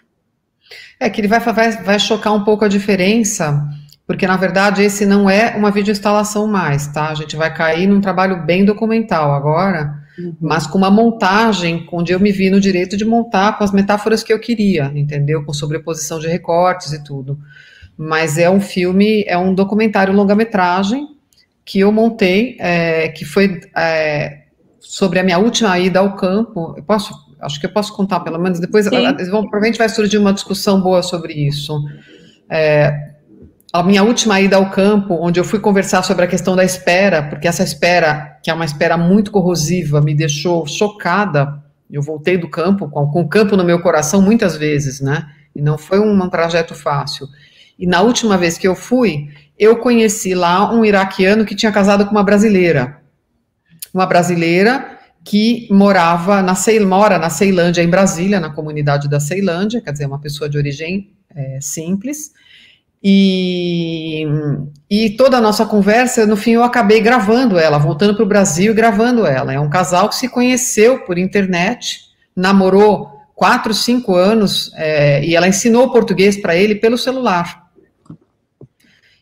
É que ele vai chocar um pouco a diferença, porque, na verdade, esse não é uma videoinstalação mais, tá? A gente vai cair num trabalho bem documental agora, mas com uma montagem onde eu me vi no direito de montar com as metáforas que eu queria, entendeu? Com sobreposição de recortes e tudo. Mas é um filme, é um documentário longa-metragem que eu montei, que foi sobre a minha última ida ao campo. Acho que eu posso contar, pelo menos, depois provavelmente vai surgir uma discussão boa sobre isso. A minha última ida ao campo, onde eu fui conversar sobre a questão da espera, porque essa espera, que é uma espera muito corrosiva, me deixou chocada. Eu voltei do campo, com o campo no meu coração muitas vezes, né? E não foi um trajeto fácil. E na última vez que eu fui, eu conheci lá um iraquiano que tinha casado com uma brasileira. Uma brasileira que mora na Ceilândia, em Brasília, na comunidade da Ceilândia, quer dizer, uma pessoa de origem simples. E toda a nossa conversa, no fim, eu acabei gravando ela, voltando para o Brasil e gravando ela. É um casal que se conheceu por internet, namorou 4, 5 anos, e ela ensinou português para ele pelo celular.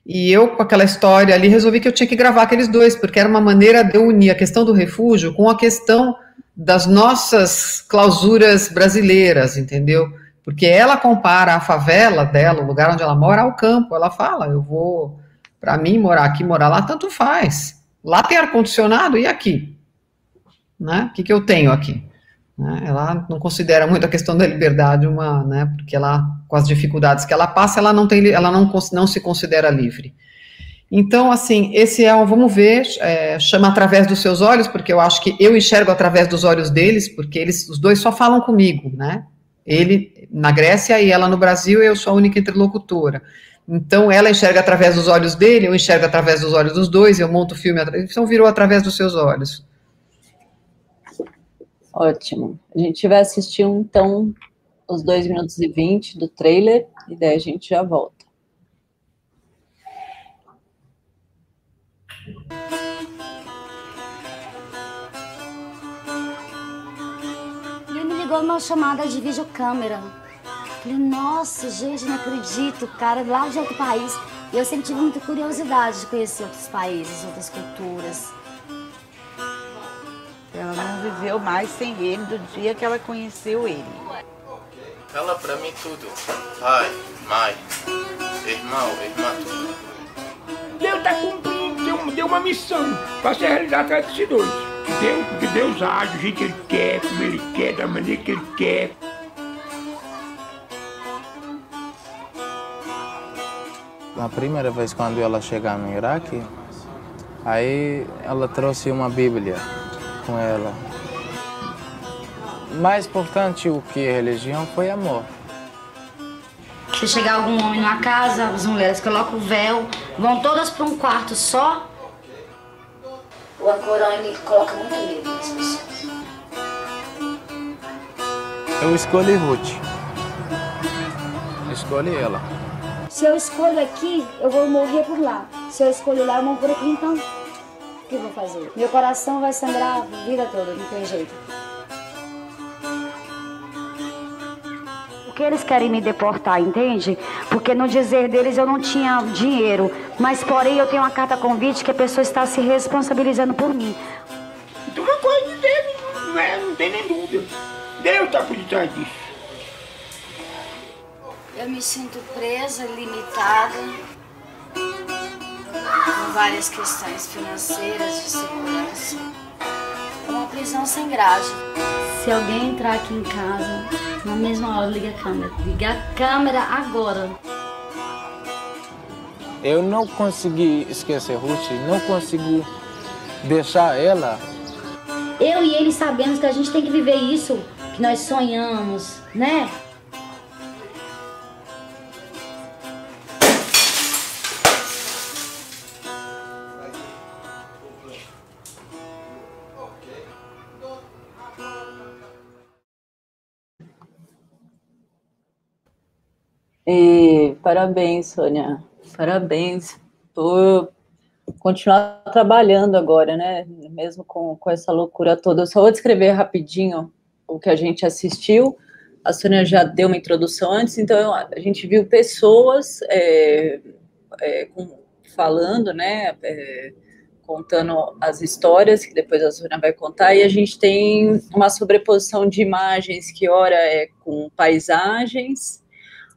E eu, com aquela história ali, resolvi que eu tinha que gravar aqueles dois, porque era uma maneira de eu unir a questão do refúgio com a questão das nossas clausuras brasileiras, entendeu? Porque ela compara a favela dela, o lugar onde ela mora, ao campo. Ela fala, eu vou, para mim, morar aqui, morar lá, tanto faz. Lá tem ar-condicionado, e aqui? Né? O que eu tenho aqui? Né? Ela não considera muito a questão da liberdade né? Porque ela, com as dificuldades que ela passa, ela não se considera livre. Então, assim, esse vamos ver, chama Através dos Seus Olhos, porque eu acho que eu enxergo através dos olhos deles, porque os dois só falam comigo, né? Ele na Grécia e ela no Brasil, eu sou a única interlocutora. Então, ela enxerga através dos olhos dele, eu enxergo através dos olhos dos dois, eu monto o filme, então virou Através dos Seus Olhos.
Ótimo. A gente vai assistir, então, os 2 minutos e 20 do trailer, e daí a gente já volta.
Ele me ligou numa chamada de videocâmera. Falei, nossa, gente, não acredito, cara, lá de outro país. E eu sempre tive muita curiosidade de conhecer outros países, outras culturas.
Ela não viveu mais sem ele do dia que ela conheceu ele.
Fala pra mim tudo. Pai, mãe, irmão, irmã, tudo.
Deus está cumprindo, deu uma missão para ser realizada atrás desses dois. Porque Deus age do jeito que Ele quer, como Ele quer, da maneira que Ele quer.
Na primeira vez quando ela chegou no Iraque, aí ela trouxe uma Bíblia com ela. Mais importante do que a religião foi amor.
Se chegar algum homem numa casa, as mulheres colocam o véu, vão todas para um quarto só. O Alcorão, ele coloca muito medo nas pessoas.
Eu escolhi Ruth. Escolhi ela.
Se eu escolho aqui, eu vou morrer por lá. Se eu escolho lá, eu morro por aqui, então o que eu vou fazer? Meu coração vai sangrar a vida toda, não tem jeito. Porque eles querem me deportar, entende? Porque no dizer deles eu não tinha dinheiro, mas porém eu tenho uma carta convite que a pessoa está se responsabilizando por mim.
Então uma coisa de Deus, não tem nem dúvida. Deus está por detrás disso.
Eu me sinto presa, limitada, com várias questões financeiras, de segurança. É uma prisão sem grade. Se alguém entrar aqui em casa, na mesma hora liga a câmera. Liga a câmera agora.
Eu não consegui esquecer Ruth, não consegui deixar ela.
Eu e ele sabemos que a gente tem que viver isso, que nós sonhamos, né?
E parabéns, Sônia. Parabéns por continuar trabalhando agora, né? Mesmo com essa loucura toda. Eu só vou descrever rapidinho o que a gente assistiu. A Sônia já deu uma introdução antes, então a gente viu pessoas falando, né? Contando as histórias, que depois a Sônia vai contar, e a gente tem uma sobreposição de imagens que ora é com paisagens,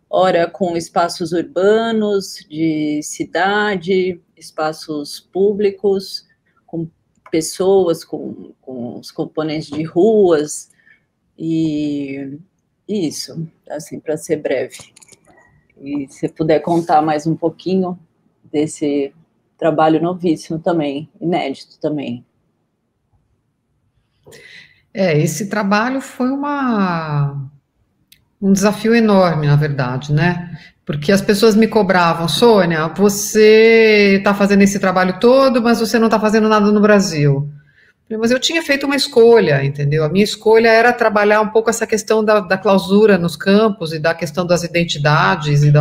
ora com espaços urbanos, de cidade, espaços públicos, com pessoas, com os componentes de ruas, e isso, assim, para ser breve. E se puder contar mais um pouquinho desse trabalho novíssimo também, inédito também.
Esse trabalho foi um desafio enorme, na verdade, né? Porque as pessoas me cobravam, Sônia, você está fazendo esse trabalho todo, mas você não está fazendo nada no Brasil. Mas eu tinha feito uma escolha, entendeu? A minha escolha era trabalhar um pouco essa questão da clausura nos campos e da questão das identidades e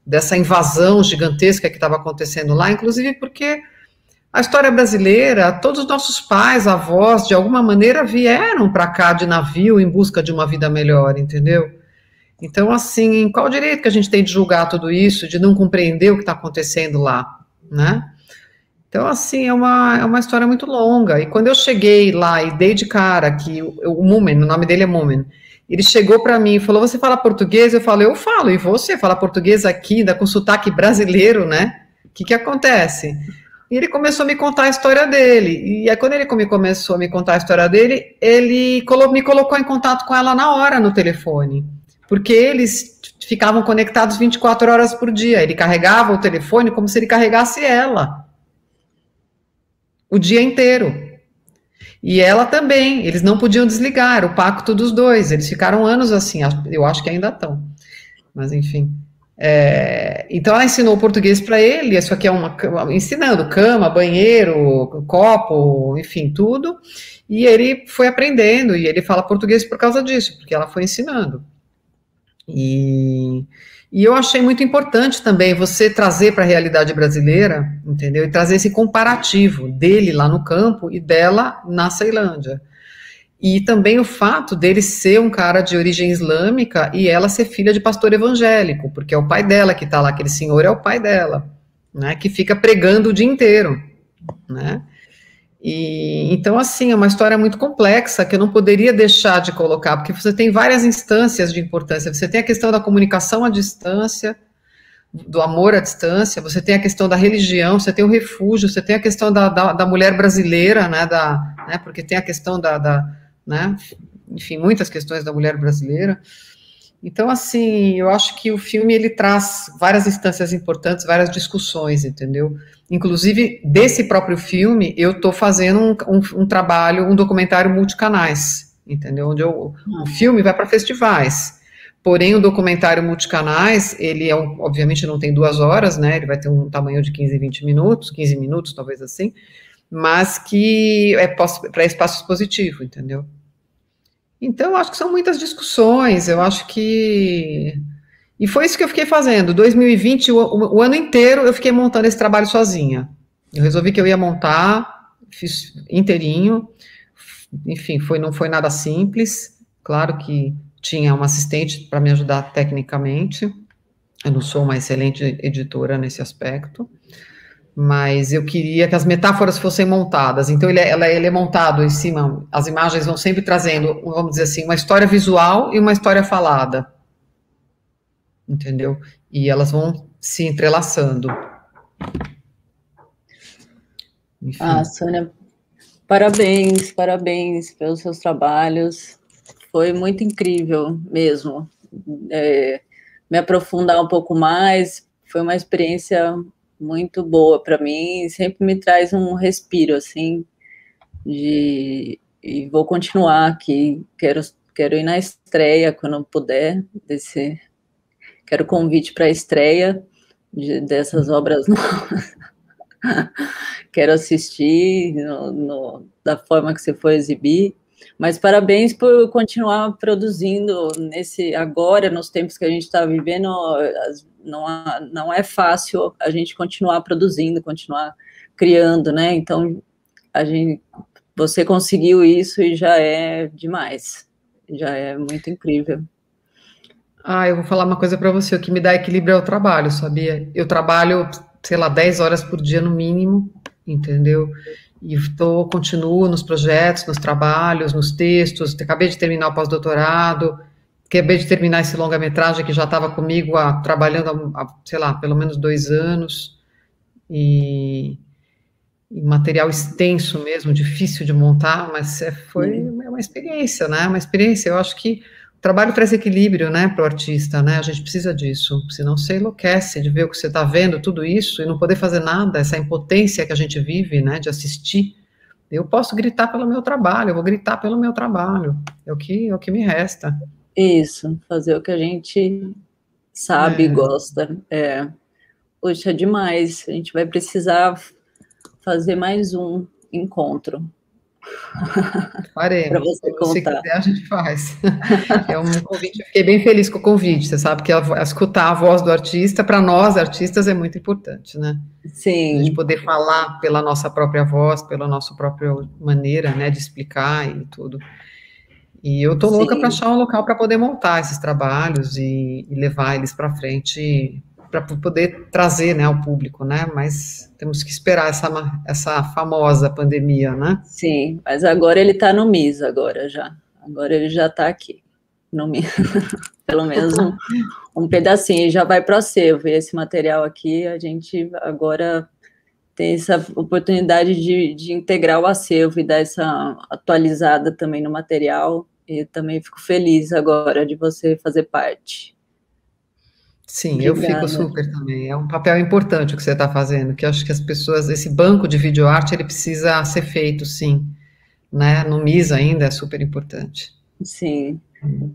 dessa invasão gigantesca que estava acontecendo lá, inclusive porque a história brasileira, todos os nossos pais, avós, de alguma maneira vieram para cá de navio em busca de uma vida melhor, entendeu? Então, assim, qual o direito que a gente tem de julgar tudo isso, de não compreender o que está acontecendo lá, né? Então, assim, é uma história muito longa. E quando eu cheguei lá e dei de cara que o Mumen, o nome dele é Mumen, ele chegou para mim e falou, você fala português? Eu falo, eu falo. E você fala português aqui, ainda com sotaque brasileiro, né? O que acontece? E ele começou a me contar a história dele. E aí, quando ele começou a me contar a história dele, ele me colocou em contato com ela na hora no telefone. Porque eles ficavam conectados 24 horas por dia. Ele carregava o telefone como se ele carregasse ela. O dia inteiro. E ela também, eles não podiam desligar, o pacto dos dois, eles ficaram anos assim, eu acho que ainda estão, mas enfim. Então ela ensinou o português para ele, isso aqui é ensinando cama, banheiro, copo, enfim, tudo, e ele foi aprendendo, e ele fala português por causa disso, porque ela foi ensinando. E eu achei muito importante também você trazer para a realidade brasileira, entendeu? E trazer esse comparativo dele lá no campo e dela na Ceilândia. E também o fato dele ser um cara de origem islâmica e ela ser filha de pastor evangélico, porque é o pai dela que está lá, aquele senhor é o pai dela, né? Que fica pregando o dia inteiro, né? E, então, assim, é uma história muito complexa que eu não poderia deixar de colocar, porque você tem várias instâncias de importância. Você tem a questão da comunicação à distância, do amor à distância, você tem a questão da religião, você tem o refúgio, você tem a questão da mulher brasileira, né, porque tem a questão né, enfim, muitas questões da mulher brasileira. Então, assim, eu acho que o filme, ele traz várias instâncias importantes, várias discussões, entendeu? Inclusive, desse próprio filme, eu estou fazendo um trabalho, um documentário multicanais, entendeu? Onde o filme vai para festivais, porém o documentário multicanais, ele obviamente não tem 2 horas, né? Ele vai ter um tamanho de 15 minutos, talvez assim, mas que é para espaço expositivo, entendeu? Então, eu acho que são muitas discussões, eu acho que... E foi isso que eu fiquei fazendo. 2020, o ano inteiro, eu fiquei montando esse trabalho sozinha. Eu resolvi que eu ia montar, fiz inteirinho, enfim, não foi nada simples. Claro que tinha uma assistente para me ajudar tecnicamente. Eu não sou uma excelente editora nesse aspecto, mas eu queria que as metáforas fossem montadas. Então, ele é montado em cima, as imagens vão sempre trazendo, vamos dizer assim, uma história visual e uma história falada. Entendeu? E elas vão se entrelaçando. Enfim.
Sônia, parabéns pelos seus trabalhos. Foi muito incrível mesmo. Me aprofundar um pouco mais, foi uma experiência muito boa para mim, sempre me traz um respiro, assim, e vou continuar aqui, quero ir na estreia, quando puder, quero convite para a estreia dessas obras novas, quero assistir da forma que você for exibir, mas parabéns por continuar produzindo agora, nos tempos que a gente está vivendo, não é fácil a gente continuar produzindo, continuar criando, né? Então, você conseguiu isso e já é demais, já é muito incrível.
Eu vou falar uma coisa para você, o que me dá equilíbrio é o trabalho, sabia? Eu trabalho, sei lá, 10 horas por dia no mínimo, entendeu? E continuo nos projetos, nos trabalhos, nos textos, acabei de terminar o pós-doutorado, acabei de terminar esse longa-metragem que já estava comigo trabalhando há, sei lá, pelo menos 2 anos, e material extenso mesmo, difícil de montar, mas foi uma experiência, né? Uma experiência, eu acho que o trabalho traz equilíbrio, né, para o artista, né? A gente precisa disso, senão você enlouquece de ver o que você está vendo, tudo isso, e não poder fazer nada, essa impotência que a gente vive, né, de assistir. Eu posso gritar pelo meu trabalho, eu vou gritar pelo meu trabalho, é o que me resta.
Isso, fazer o que a gente sabe e gosta. Poxa, demais, a gente vai precisar fazer mais um encontro.
Faremos.
Para você contar.
Se quiser, a gente faz. É um convite, eu fiquei bem feliz com o convite, você sabe que escutar a voz do artista, para nós, artistas, é muito importante, né?
Sim.
A gente poder falar pela nossa própria voz, pela nossa própria maneira, né, de explicar e tudo. E eu tô louca para achar um local para poder montar esses trabalhos e levar eles para frente para poder trazer, né, ao público, né, mas temos que esperar essa famosa pandemia, né?
Sim, mas agora ele está no MIS, agora ele já está aqui, no MIS, pelo menos um pedacinho, já vai para o acervo, e esse material aqui, a gente agora tem essa oportunidade de integrar o acervo e dar essa atualizada também no material, e também fico feliz agora de você fazer parte.
Sim,
Obrigada.
Eu fico super também, é um papel importante o que você está fazendo, que eu acho que as pessoas, esse banco de videoarte, ele precisa ser feito, sim, né, no MIS ainda é super importante.
Sim,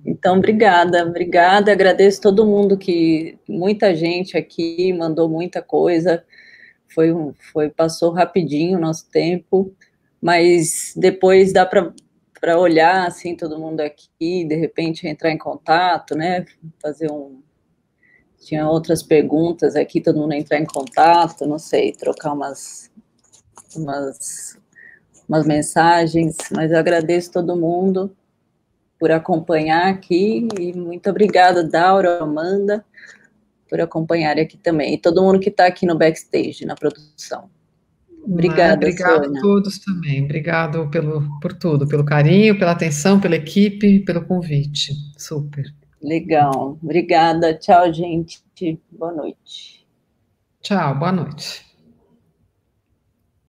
então obrigada, agradeço todo mundo muita gente aqui mandou muita coisa, passou rapidinho o nosso tempo, mas depois dá para olhar, assim, todo mundo aqui, de repente entrar em contato, né, tinha outras perguntas aqui, todo mundo entrar em contato, não sei, trocar umas mensagens, mas eu agradeço todo mundo por acompanhar aqui, e muito obrigada, Daura, Amanda, por acompanharem aqui também, e todo mundo que está aqui no backstage, na produção. Obrigada,
Obrigado
Sônia.
a todos também, obrigado por tudo, pelo carinho, pela atenção, pela equipe, pelo convite, super.
Legal, obrigada, tchau, gente, boa noite.
Tchau, boa noite.